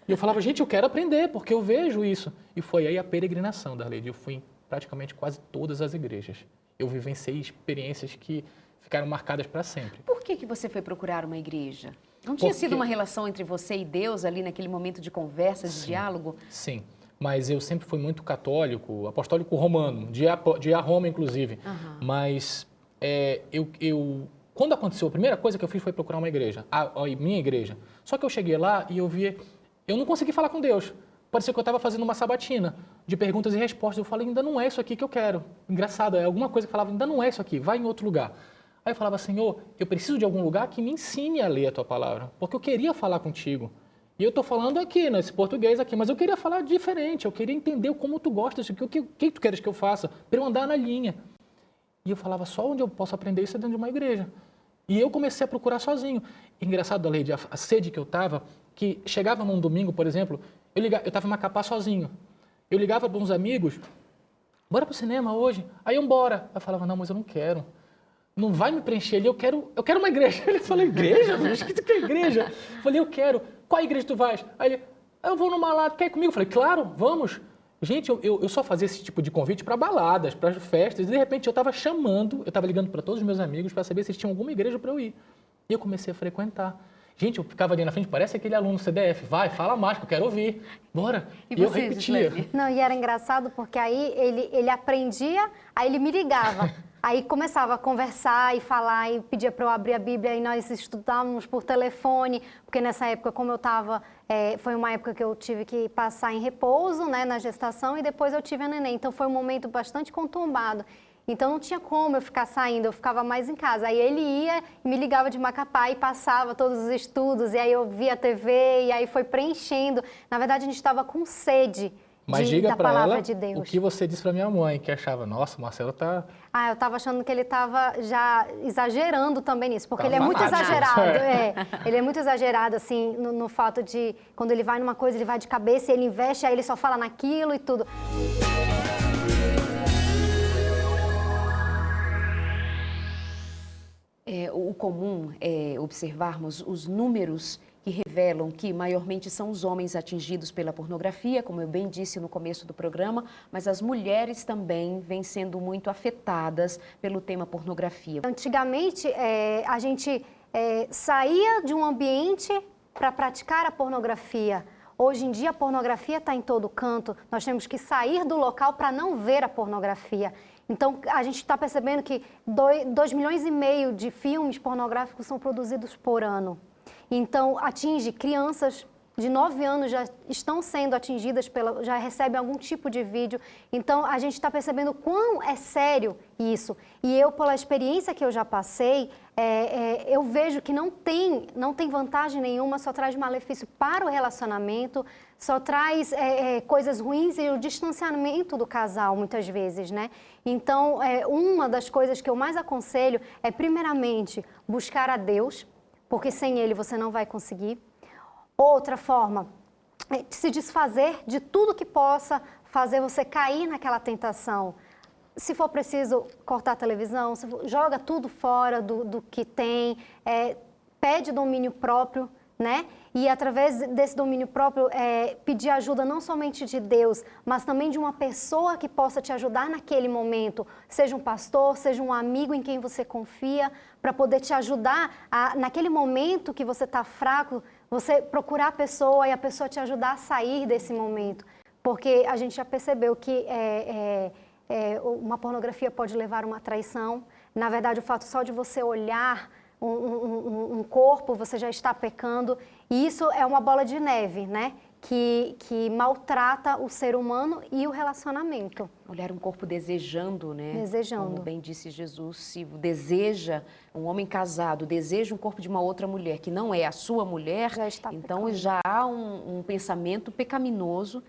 E eu falava, gente, eu quero aprender, porque eu vejo isso. E foi aí a peregrinação, Darleide. Eu fui em praticamente quase todas as igrejas. Eu vivenciei experiências que ficaram marcadas para sempre. Por que você foi procurar uma igreja? Não tinha sido uma relação entre você e Deus ali naquele momento de conversa, de diálogo? Sim, mas eu sempre fui muito católico, apostólico romano, de ir a Roma, inclusive. Mas quando aconteceu, a primeira coisa que eu fiz foi procurar uma igreja, a minha igreja. Só que eu cheguei lá e eu não consegui falar com Deus. Parecia que eu estava fazendo uma sabatina de perguntas e respostas. Eu falei, ainda não é isso aqui que eu quero. Engraçado, é alguma coisa que falava, ainda não é isso aqui, vai em outro lugar. Aí eu falava, Senhor, eu preciso de algum lugar que me ensine a ler a Tua palavra, porque eu queria falar contigo. E eu estou falando aqui, nesse português aqui, mas eu queria falar diferente, eu queria entender como Tu gostas, o que Tu queres que eu faça, para eu andar na linha. E eu falava, só onde eu posso aprender isso é dentro de uma igreja. E eu comecei a procurar sozinho. Engraçado, Darleide, a sede que eu estava, que chegava num domingo, por exemplo, eu estava em Macapá sozinho. Eu ligava para uns amigos, bora para o cinema hoje? Aí eu bora. Eu falava, não, mas eu não quero. Não vai me preencher ali, eu quero uma igreja. Ele falou, igreja? Mas que tu quer igreja? Eu falei, eu quero. Qual igreja tu vais? Aí ele, eu vou numa lá, tu quer ir comigo? Eu falei, claro, vamos. Gente, eu só fazia esse tipo de convite para baladas, para festas, e de repente eu estava ligando para todos os meus amigos para saber se eles tinham alguma igreja para eu ir. E eu comecei a frequentar. Gente, eu ficava ali na frente, parece aquele aluno CDF, vai, fala mais, que eu quero ouvir, bora. E eu repetia. Não, e era engraçado porque aí ele aprendia, aí ele me ligava. Aí começava a conversar e falar e pedia para eu abrir a Bíblia e nós estudávamos por telefone, porque nessa época, como eu estava, foi uma época que eu tive que passar em repouso, né, na gestação, e depois eu tive a neném, então foi um momento bastante conturbado. Então não tinha como eu ficar saindo, eu ficava mais em casa. Aí ele ia e me ligava de Macapá e passava todos os estudos, e aí eu via a TV, e aí foi preenchendo. Na verdade, a gente estava com sede. Mas diga para ela de Deus. O que você disse para minha mãe, que achava, nossa, o Marcelo tá... Eu estava achando que ele estava já exagerando também nisso, porque ele é muito exagerado. Ele é muito exagerado, assim, no fato de, quando ele vai numa coisa, ele vai de cabeça, ele investe, aí ele só fala naquilo e tudo. O comum é observarmos os números que revelam que maiormente são os homens atingidos pela pornografia, como eu bem disse no começo do programa, mas as mulheres também vêm sendo muito afetadas pelo tema pornografia. Antigamente, a gente saía de um ambiente para praticar a pornografia. Hoje em dia, a pornografia está em todo canto. Nós temos que sair do local para não ver a pornografia. Então, a gente está percebendo que 2,5 milhões de filmes pornográficos são produzidos por ano. Então, atinge crianças de 9 anos, já estão sendo atingidas, já recebem algum tipo de vídeo. Então, a gente está percebendo quão é sério isso. E eu, pela experiência que eu já passei, eu vejo que não tem vantagem nenhuma, só traz malefício para o relacionamento, só traz coisas ruins e o distanciamento do casal, muitas vezes, né? Então, uma das coisas que eu mais aconselho é, primeiramente, buscar a Deus, porque sem Ele você não vai conseguir. Outra forma, se desfazer de tudo que possa fazer você cair naquela tentação. Se for preciso cortar a televisão, joga tudo fora do que tem, pede domínio próprio, né? E através desse domínio próprio, pedir ajuda não somente de Deus, mas também de uma pessoa que possa te ajudar naquele momento, seja um pastor, seja um amigo em quem você confia, para poder te ajudar naquele momento que você está fraco, você procurar a pessoa e a pessoa te ajudar a sair desse momento. Porque a gente já percebeu que uma pornografia pode levar a uma traição. Na verdade, o fato só de você olhar um corpo, você já está pecando. E isso é uma bola de neve, né? Que maltrata o ser humano e o relacionamento. Olhar um corpo desejando, né? Desejando. Como bem disse Jesus, se deseja, um homem casado deseja um corpo de uma outra mulher que não é a sua mulher, então pecando. Já há um pensamento pecaminoso.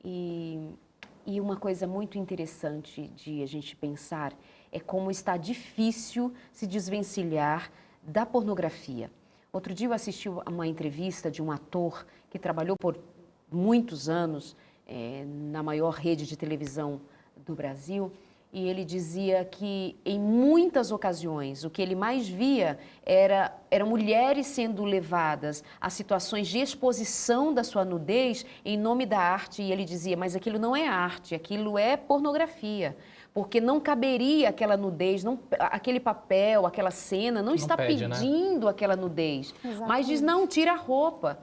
E uma coisa muito interessante de a gente pensar é como está difícil se desvencilhar da pornografia. Outro dia eu assisti a uma entrevista de um ator que trabalhou por muitos anos na maior rede de televisão do Brasil, e ele dizia que em muitas ocasiões o que ele mais via eram mulheres sendo levadas a situações de exposição da sua nudez em nome da arte, e ele dizia, mas aquilo não é arte, aquilo é pornografia, porque não caberia aquela nudez, aquele papel, aquela cena, não está pedindo, né? Aquela nudez, exatamente. Mas diz, não, tira a roupa,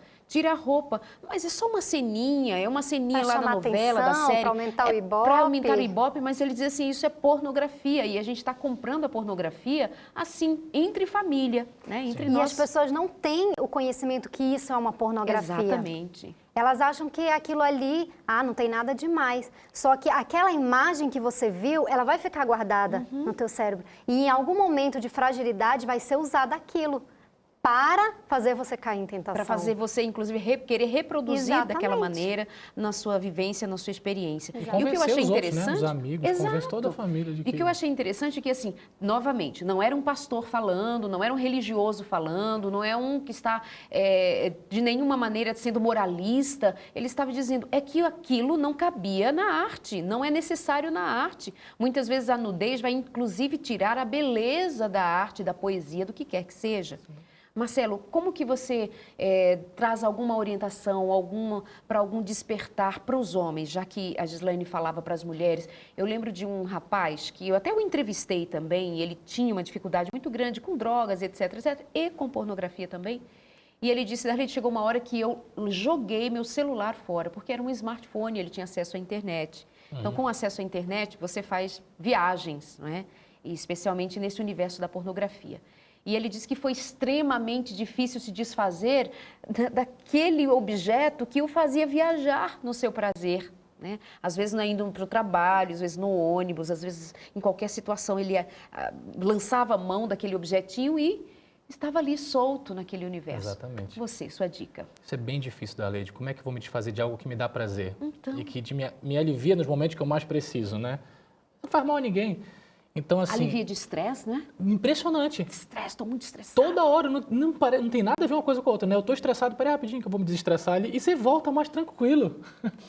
mas é só uma ceninha, é uma ceninha lá na novela, da série. Para aumentar o Ibope. Para aumentar o Ibope, mas ele diz assim, isso é pornografia, e a gente está comprando a pornografia assim, entre família, né? Entre nós. E as pessoas não têm o conhecimento que isso é uma pornografia. Exatamente. Elas acham que aquilo ali, não tem nada demais. Só que aquela imagem que você viu, ela vai ficar guardada no teu cérebro. E em algum momento de fragilidade vai ser usado aquilo para fazer você cair em tentação. Para fazer você, inclusive, querer reproduzir daquela maneira na sua vivência, na sua experiência. E o que eu achei interessante... Outros, né? Os amigos, convencer toda a família de que... E o que eu achei interessante é que, assim, novamente, não era um pastor falando, não era um religioso falando, não é um que está, de nenhuma maneira, sendo moralista. Ele estava dizendo, que aquilo não cabia na arte, não é necessário na arte. Muitas vezes a nudez vai, inclusive, tirar a beleza da arte, da poesia, do que quer que seja. Sim. Marcelo, como que você traz alguma orientação, para algum despertar para os homens, já que a Gislaine falava para as mulheres? Eu lembro de um rapaz que eu até o entrevistei também, e ele tinha uma dificuldade muito grande com drogas, etc, e com pornografia também. E ele disse, Darlene, chegou uma hora que eu joguei meu celular fora, porque era um smartphone, ele tinha acesso à internet. Então, com acesso à internet, você faz viagens, não é? E especialmente nesse universo da pornografia. E ele disse que foi extremamente difícil se desfazer daquele objeto que o fazia viajar no seu prazer, né? Às vezes indo para o trabalho, às vezes no ônibus, às vezes em qualquer situação ele lançava a mão daquele objetinho e estava ali solto naquele universo. Exatamente. Você, sua dica. Isso é bem difícil, Darlene. Como é que eu vou me desfazer de algo que me dá prazer? E que me alivia nos momentos que eu mais preciso, né? Não faz mal a ninguém. Então, assim, alivia de estresse, né? Impressionante. Estresse, estou muito estressado. Toda hora, não tem nada a ver uma coisa com a outra, né? Eu estou estressado, peraí rapidinho que eu vou me desestressar ali. E você volta mais tranquilo.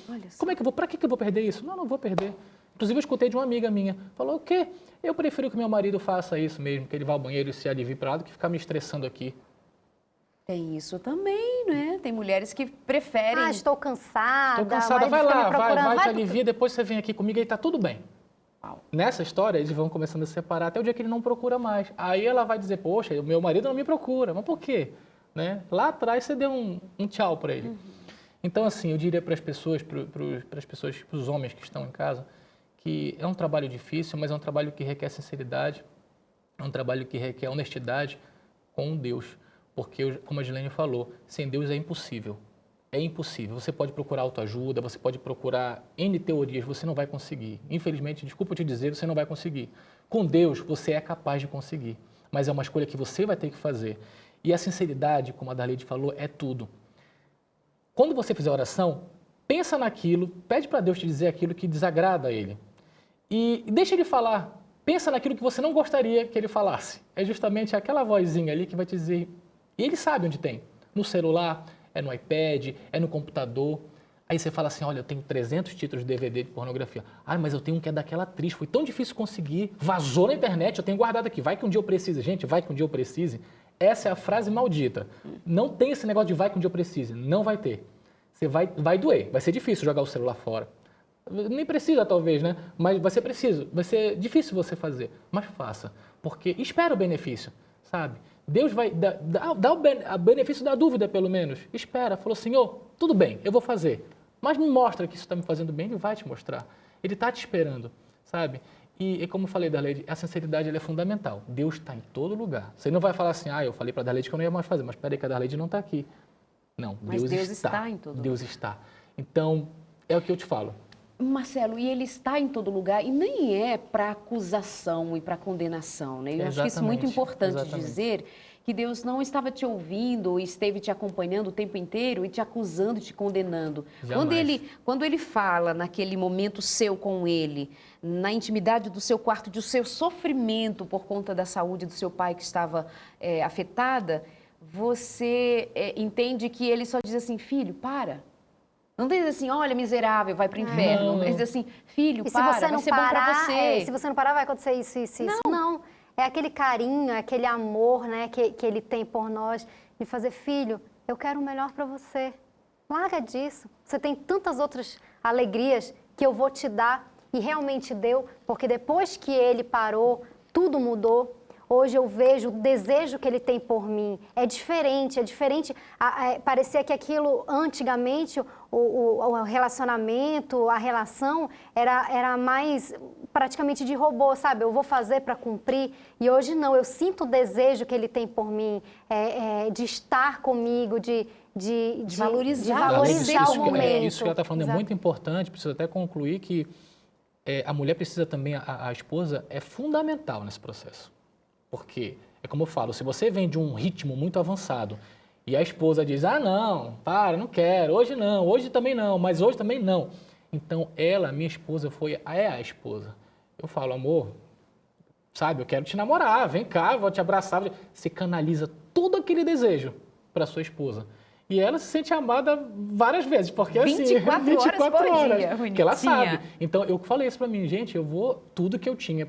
Olha só. Como é que eu vou? Para que eu vou perder isso? Não vou perder. Inclusive, eu escutei de uma amiga minha. Falou, o quê? Eu prefiro que meu marido faça isso mesmo, que ele vá ao banheiro e se alivie para lá, do que ficar me estressando aqui. Tem isso também, né? Tem mulheres que preferem... estou cansada. Estou cansada, vai lá, vai, te alivia, depois você vem aqui comigo e tá tudo bem. Nessa história, eles vão começando a se separar até o dia que ele não procura mais. Aí ela vai dizer, poxa, o meu marido não me procura. Mas por quê? Né? Lá atrás você deu um tchau para ele. Então, assim, eu diria para as pessoas, para os homens que estão em casa, que é um trabalho difícil, mas é um trabalho que requer sinceridade, é um trabalho que requer honestidade com Deus. Porque, como a Gislaine falou, sem Deus é impossível. É impossível. Você pode procurar autoajuda, você pode procurar N teorias, você não vai conseguir. Infelizmente, desculpa te dizer, você não vai conseguir. Com Deus, você é capaz de conseguir. Mas é uma escolha que você vai ter que fazer. E a sinceridade, como a Darlene falou, é tudo. Quando você fizer a oração, pensa naquilo, pede para Deus te dizer aquilo que desagrada a Ele. E deixa Ele falar. Pensa naquilo que você não gostaria que Ele falasse. É justamente aquela vozinha ali que vai te dizer... E Ele sabe onde tem. No celular... é no iPad, é no computador. Aí você fala assim, olha, eu tenho 300 títulos de DVD de pornografia. Ah, mas eu tenho um que é daquela atriz, foi tão difícil conseguir, vazou na internet, eu tenho guardado aqui. Vai que um dia eu precise. Gente, vai que um dia eu precise. Essa é a frase maldita. Não tem esse negócio de vai que um dia eu precise. Não vai ter. Você vai doer, vai ser difícil jogar o celular fora. Nem precisa, talvez, né? Mas vai ser preciso, vai ser difícil você fazer. Mas faça, porque espera o benefício, sabe? Deus vai dar o benefício da dúvida, pelo menos. Espera, falou, Senhor, tudo bem, eu vou fazer. Mas me mostra que isso está me fazendo bem, Ele vai te mostrar. Ele está te esperando, sabe? E como eu falei, Darleide, a sinceridade ela é fundamental. Deus está em todo lugar. Você não vai falar assim, eu falei para a Darleide que eu não ia mais fazer, mas peraí que a Darleide não está aqui. Não, mas Deus está em todo lugar. Deus está. Então, é o que eu te falo. Marcelo, e Ele está em todo lugar e nem é para acusação e para condenação, né? Eu acho que isso é muito importante dizer, que Deus não estava te ouvindo, esteve te acompanhando o tempo inteiro e te acusando e te condenando. Quando ele fala naquele momento seu com Ele, na intimidade do seu quarto, do seu sofrimento por conta da saúde do seu pai que estava afetada, você entende que Ele só diz assim, filho, para. Não diz assim, olha, miserável, vai para o inferno. Ele diz assim, filho, para, vai ser bom para você. Se você não parar, vai acontecer isso, isso, isso. Não. É aquele carinho, é aquele amor, né, que Ele tem por nós, de fazer, filho, eu quero o melhor para você. Larga disso. Você tem tantas outras alegrias que eu vou te dar, e realmente deu, porque depois que Ele parou, tudo mudou. Hoje eu vejo o desejo que Ele tem por mim. É diferente. Parecia que aquilo, antigamente, o relacionamento, a relação, era mais praticamente de robô, sabe? Eu vou fazer para cumprir. E hoje não, eu sinto o desejo que Ele tem por mim, de estar comigo, de valorizar o momento. Isso que ela está falando é muito importante, preciso até concluir que a mulher precisa também, a esposa é fundamental nesse processo. Porque, é como eu falo, se você vem de um ritmo muito avançado e a esposa diz, não, não quero, hoje também não, mas hoje também não. Então, minha esposa, é a esposa. Eu falo, amor, sabe, eu quero te namorar, vem cá, vou te abraçar. Você canaliza todo aquele desejo para sua esposa. E ela se sente amada várias vezes, porque 24 horas que ela sabe. Então, eu falei isso para mim, gente, tudo que eu tinha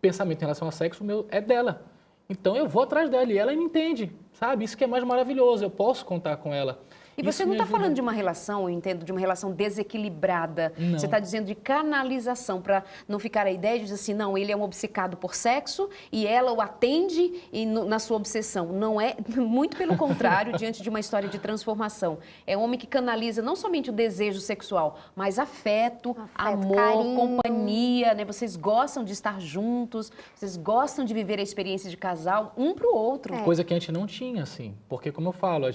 pensamento em relação ao sexo, o meu é dela. Então, eu vou atrás dela e ela me entende, sabe? Isso que é mais maravilhoso, eu posso contar com ela. E você não está falando de uma relação, eu entendo, de uma relação desequilibrada. Não. Você está dizendo de canalização, para não ficar a ideia de dizer assim, não, ele é um obcecado por sexo e ela o atende na sua obsessão. Não é, muito pelo contrário, diante de uma história de transformação. É um homem que canaliza não somente o desejo sexual, mas afeto, amor, carinho, companhia, né? Vocês gostam de estar juntos, vocês gostam de viver a experiência de casal um para o outro. Coisa que a gente não tinha, assim. Porque, como eu falo,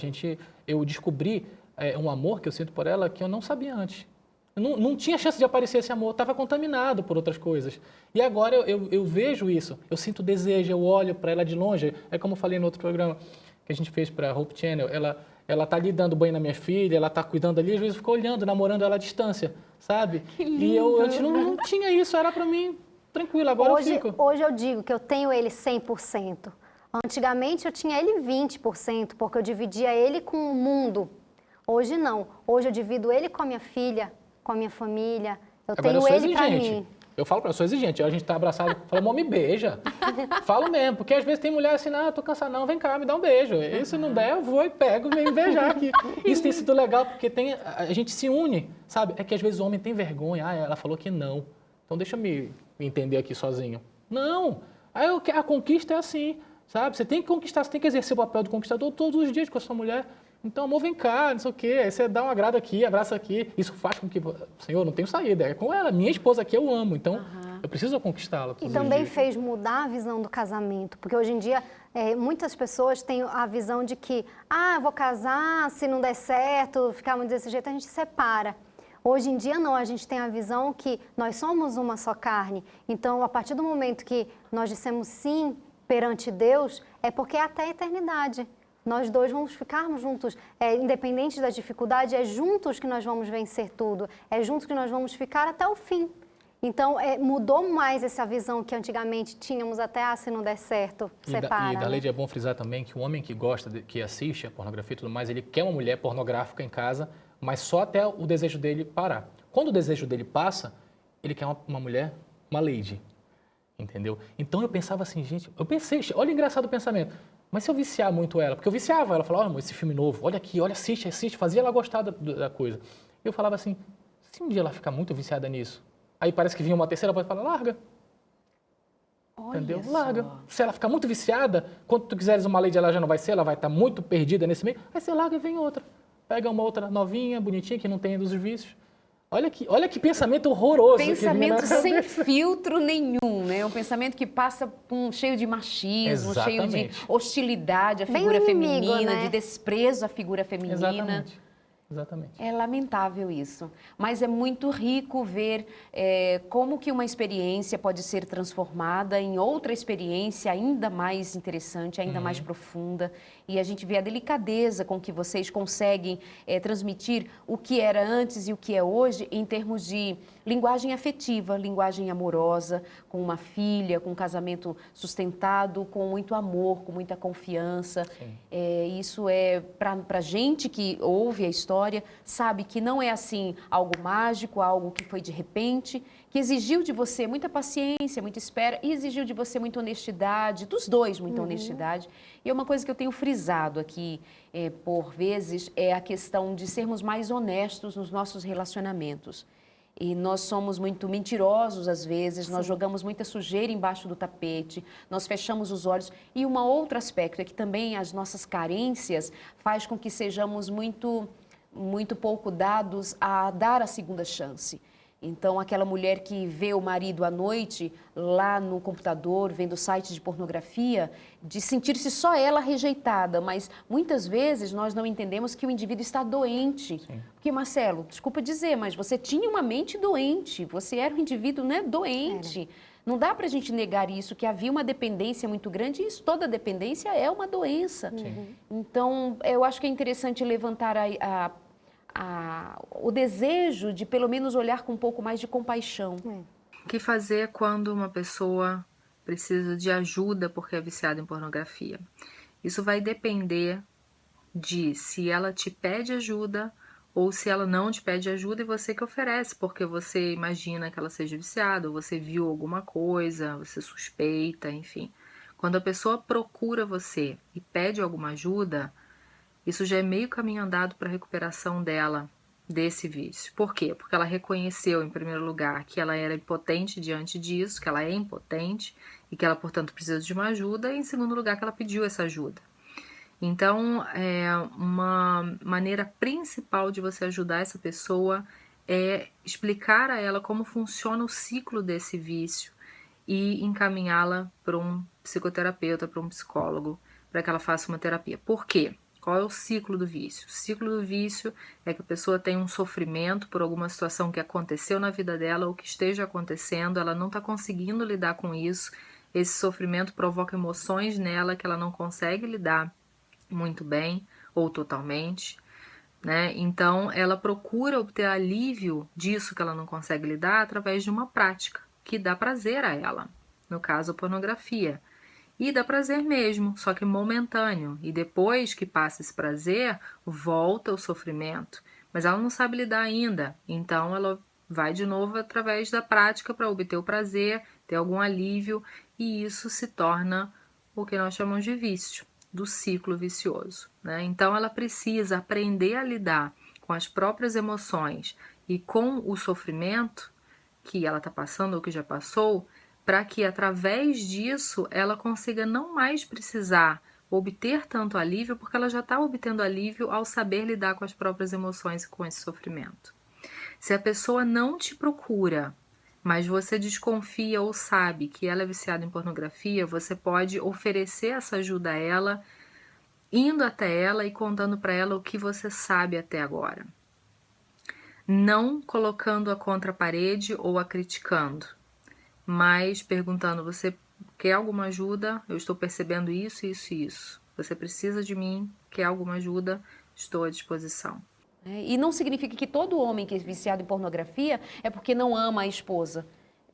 eu descobri um amor que eu sinto por ela que eu não sabia antes. Não tinha chance de aparecer esse amor, estava contaminado por outras coisas. E agora eu vejo isso, eu sinto desejo, eu olho para ela de longe. É como eu falei no outro programa que a gente fez para a Hope Channel, ela está ali dando banho na minha filha, ela está cuidando ali, às vezes ficou olhando, namorando ela à distância, sabe? Que lindo. E eu não tinha isso, era para mim tranquilo, agora eu fico. Hoje eu digo que eu tenho ele 100%. Antigamente eu tinha ele 20%, porque eu dividia ele com o mundo. Hoje não. Hoje eu divido ele com a minha filha, com a minha família. Eu tenho ele para mim. Eu falo para ela, eu sou exigente. A gente tá abraçado, fala, amor, me beija. Falo mesmo, porque às vezes tem mulher assim, eu tô cansada, não, vem cá, me dá um beijo. E se não der, eu vou e pego, venho beijar aqui. Isso tem sido legal, porque a gente se une, sabe? É que às vezes o homem tem vergonha. Ela falou que não. Então deixa eu me entender aqui sozinho. Não. A conquista é assim. Sabe? Você tem que conquistar, você tem que exercer o papel do conquistador todos os dias com a sua mulher. Então, amor, vem cá, não sei o quê. Aí você dá um agrado aqui, abraça aqui. Isso faz com que, Senhor, não tenho saída. É com ela. Minha esposa aqui eu amo. Então, eu preciso conquistá-la. E também fez mudar a visão do casamento. Porque hoje em dia, muitas pessoas têm a visão de que, eu vou casar, se não der certo, ficarmos desse jeito, a gente separa. Hoje em dia, não. A gente tem a visão que nós somos uma só carne. Então, a partir do momento que nós dissemos sim perante Deus, é porque é até a eternidade. Nós dois vamos ficarmos juntos, independente da dificuldade, é juntos que nós vamos vencer tudo, é juntos que nós vamos ficar até o fim. Então, mudou mais essa visão que antigamente tínhamos até, se não der certo, separa. E Darleide, é bom frisar também que o homem que gosta, que assiste a pornografia e tudo mais, ele quer uma mulher pornográfica em casa, mas só até o desejo dele parar. Quando o desejo dele passa, ele quer uma mulher, uma lady, entendeu? Então eu pensava assim, gente, olha o engraçado o pensamento, mas se eu viciar muito ela, porque eu viciava, ela falava, olha esse filme novo, olha aqui, olha, assiste, fazia ela gostar da coisa. Eu falava assim, se um dia ela ficar muito viciada nisso, aí parece que vinha uma terceira, pode falar, larga. Entendeu? Larga. Se ela ficar muito viciada, quando tu quiseres uma lady, ela já não vai ser, ela vai estar muito perdida nesse meio, aí você larga e vem outra. Pega uma outra novinha, bonitinha, que não tem dos vícios. Olha que pensamento horroroso. Pensamento sem filtro nenhum, né? Um pensamento que passa cheio de machismo, cheio de hostilidade à figura feminina, né? De desprezo à figura feminina. Exatamente. É lamentável isso, mas é muito rico ver como que uma experiência pode ser transformada em outra experiência ainda mais interessante, ainda mais profunda, e a gente vê a delicadeza com que vocês conseguem transmitir o que era antes e o que é hoje em termos de linguagem afetiva, linguagem amorosa, com uma filha, com um casamento sustentado, com muito amor, com muita confiança. Isso é, para a gente que ouve a história, sabe que não é assim algo mágico, algo que foi de repente, que exigiu de você muita paciência, muita espera e exigiu de você muita honestidade, dos dois muita honestidade. E é uma coisa que eu tenho frisado aqui, por vezes, é a questão de sermos mais honestos nos nossos relacionamentos. E nós somos muito mentirosos às vezes, nós jogamos muita sujeira embaixo do tapete, nós fechamos os olhos. E um outro aspecto é que também as nossas carências faz com que sejamos muito pouco dados a dar a segunda chance. Então, aquela mulher que vê o marido à noite lá no computador, vendo sites de pornografia, de sentir-se só ela rejeitada, mas muitas vezes nós não entendemos que o indivíduo está doente. Sim. Porque, Marcelo, desculpa dizer, mas você tinha uma mente doente, você era um indivíduo, né, doente. Não dá para a gente negar isso, que havia uma dependência muito grande, e isso, toda dependência é uma doença. Sim. Então, eu acho que é interessante levantar o desejo de pelo menos olhar com um pouco mais de compaixão. O que fazer quando uma pessoa precisa de ajuda porque é viciada em pornografia? Isso vai depender de se ela te pede ajuda ou se ela não te pede ajuda e você que oferece, porque você imagina que ela seja viciada, ou você viu alguma coisa, você suspeita, enfim. Quando a pessoa procura você e pede alguma ajuda, isso já é meio caminho andado para a recuperação dela desse vício. Por quê? Porque ela reconheceu, em primeiro lugar, que ela era impotente diante disso, que ela é impotente e que ela, portanto, precisa de uma ajuda, e, em segundo lugar, que ela pediu essa ajuda. Então, uma maneira principal de você ajudar essa pessoa é explicar a ela como funciona o ciclo desse vício e encaminhá-la para um psicoterapeuta, para um psicólogo, para que ela faça uma terapia. Por quê? Qual é o ciclo do vício? O ciclo do vício é que a pessoa tem um sofrimento por alguma situação que aconteceu na vida dela ou que esteja acontecendo, ela não está conseguindo lidar com isso, esse sofrimento provoca emoções nela que ela não consegue lidar muito bem ou totalmente, né? Então ela procura obter alívio disso que ela não consegue lidar através de uma prática que dá prazer a ela, no caso a pornografia. E dá prazer mesmo, só que momentâneo. E depois que passa esse prazer, volta o sofrimento. Mas ela não sabe lidar ainda. Então ela vai de novo através da prática para obter o prazer, ter algum alívio. E isso se torna o que nós chamamos de vício, do ciclo vicioso, né? Então ela precisa aprender a lidar com as próprias emoções e com o sofrimento que ela está passando ou que já passou, para que através disso ela consiga não mais precisar obter tanto alívio, porque ela já está obtendo alívio ao saber lidar com as próprias emoções e com esse sofrimento. Se a pessoa não te procura, mas você desconfia ou sabe que ela é viciada em pornografia, você pode oferecer essa ajuda a ela, indo até ela e contando para ela o que você sabe até agora. Não colocando-a contra a parede ou a criticando, mas perguntando, você quer alguma ajuda? Eu estou percebendo isso, isso e isso. Você precisa de mim? Quer alguma ajuda? Estou à disposição. E não significa que todo homem que é viciado em pornografia é porque não ama a esposa.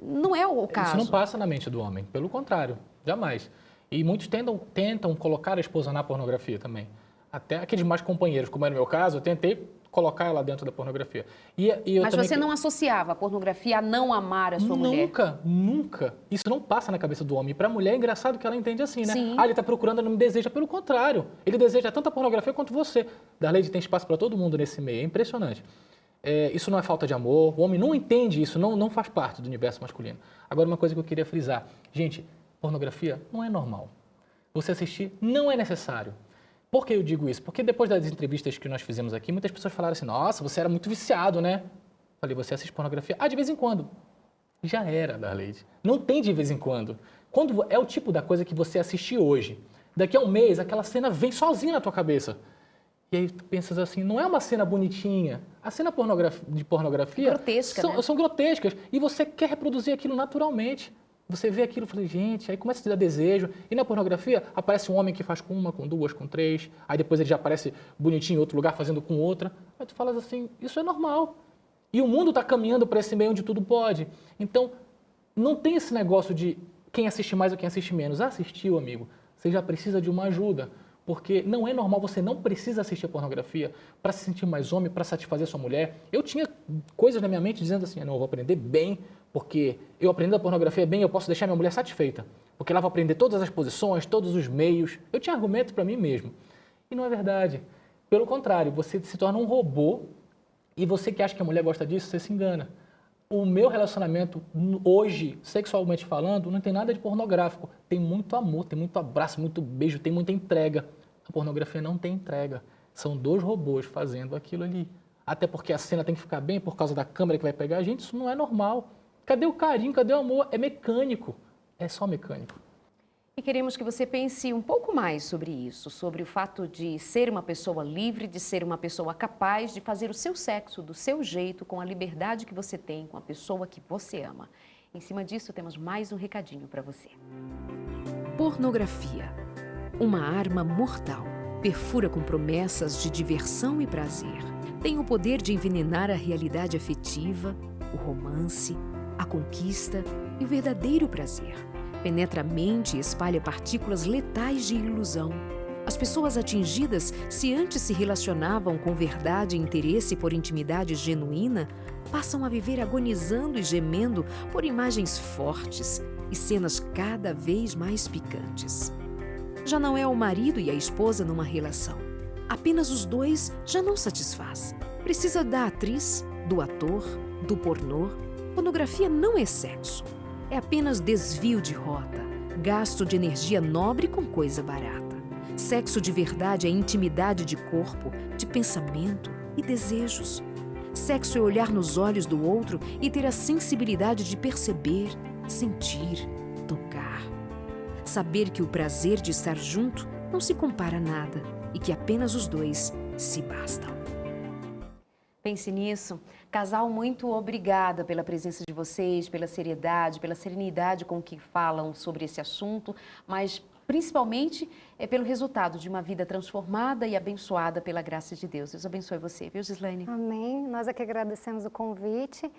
Não é o caso. Isso não passa na mente do homem, pelo contrário, jamais. E muitos tentam colocar a esposa na pornografia também. Até aqueles mais companheiros, como era o meu caso, eu tentei colocar ela dentro da pornografia. Eu Mas também você não associava a pornografia a não amar a sua mulher? Nunca. Isso não passa na cabeça do homem. Para a mulher é engraçado que ela entende assim, né? Sim. Ele está procurando, não me deseja. Pelo contrário, ele deseja tanto a pornografia quanto você. Darleide, tem espaço para todo mundo nesse meio. É impressionante. Isso não é falta de amor. O homem não entende isso, não faz parte do universo masculino. Agora, uma coisa que eu queria frisar. Gente, pornografia não é normal. Você assistir não é necessário. Por que eu digo isso? Porque depois das entrevistas que nós fizemos aqui, muitas pessoas falaram assim, nossa, você era muito viciado, né? Falei, você assiste pornografia? De vez em quando. Já era, Darleide. Não tem de vez em quando. Quando é o tipo da coisa que você assistir hoje. Daqui a um mês, aquela cena vem sozinha na tua cabeça. E aí tu pensas assim, não é uma cena bonitinha. A cena de pornografia grotesca, são grotescas. E você quer reproduzir aquilo naturalmente. Você vê aquilo e fala, gente, aí começa a te dar desejo. E na pornografia aparece um homem que faz com uma, com duas, com três. Aí depois ele já aparece bonitinho em outro lugar fazendo com outra. Aí tu falas assim, isso é normal. E o mundo está caminhando para esse meio onde tudo pode. Então, não tem esse negócio de quem assiste mais ou quem assiste menos. Assistiu, amigo, você já precisa de uma ajuda. Porque não é normal, você não precisa assistir a pornografia para se sentir mais homem, para satisfazer sua mulher. Eu tinha coisas na minha mente dizendo assim, não, eu vou aprender bem, porque eu aprendendo a pornografia bem, eu posso deixar minha mulher satisfeita. Porque ela vai aprender todas as posições, todos os meios. Eu tinha argumentos para mim mesmo. E não é verdade. Pelo contrário, você se torna um robô e você que acha que a mulher gosta disso, você se engana. O meu relacionamento hoje, sexualmente falando, não tem nada de pornográfico. Tem muito amor, tem muito abraço, muito beijo, tem muita entrega. A pornografia não tem entrega. São dois robôs fazendo aquilo ali. Até porque a cena tem que ficar bem por causa da câmera que vai pegar a gente, isso não é normal. Cadê o carinho, cadê o amor? É mecânico. É só mecânico. E queremos que você pense um pouco mais sobre isso, sobre o fato de ser uma pessoa livre, de ser uma pessoa capaz de fazer o seu sexo do seu jeito, com a liberdade que você tem, com a pessoa que você ama. Em cima disso, temos mais um recadinho para você. Pornografia. Uma arma mortal. Perfura com promessas de diversão e prazer. Tem o poder de envenenar a realidade afetiva, o romance, a conquista e o verdadeiro prazer. Penetra a mente e espalha partículas letais de ilusão. As pessoas atingidas, se antes se relacionavam com verdade e interesse por intimidade genuína, passam a viver agonizando e gemendo por imagens fortes e cenas cada vez mais picantes. Já não é o marido e a esposa numa relação. Apenas os dois já não satisfaz. Precisa da atriz, do ator, do pornô. Pornografia não é sexo. É apenas desvio de rota, gasto de energia nobre com coisa barata. Sexo de verdade é intimidade de corpo, de pensamento e desejos. Sexo é olhar nos olhos do outro e ter a sensibilidade de perceber, sentir, tocar. Saber que o prazer de estar junto não se compara a nada e que apenas os dois se bastam. Pense nisso. Casal, muito obrigada pela presença de vocês, pela seriedade, pela serenidade com que falam sobre esse assunto, mas principalmente pelo resultado de uma vida transformada e abençoada pela graça de Deus. Deus abençoe você, viu, Gislaine? Amém. Nós é que agradecemos o convite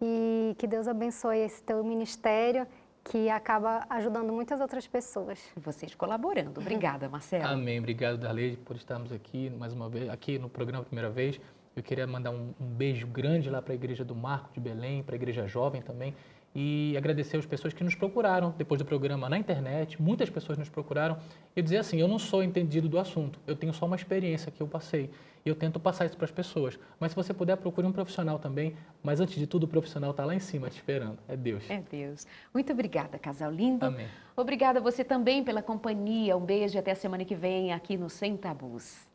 e que Deus abençoe esse teu ministério, que acaba ajudando muitas outras pessoas. Vocês colaborando. Obrigada, Marcelo. Amém. Obrigado, Darleide, por estarmos aqui mais uma vez, aqui no programa Primeira Vez. Eu queria mandar um beijo grande lá para a Igreja do Marco de Belém, para a Igreja Jovem também, e agradecer às pessoas que nos procuraram depois do programa na internet. Muitas pessoas nos procuraram e dizer assim, eu não sou entendido do assunto, eu tenho só uma experiência que eu passei e eu tento passar isso para as pessoas. Mas se você puder, procure um profissional também, mas antes de tudo o profissional está lá em cima te esperando, é Deus. É Deus. Muito obrigada, casal lindo. Amém. Obrigada a você também pela companhia, um beijo e até a semana que vem aqui no Sem Tabus.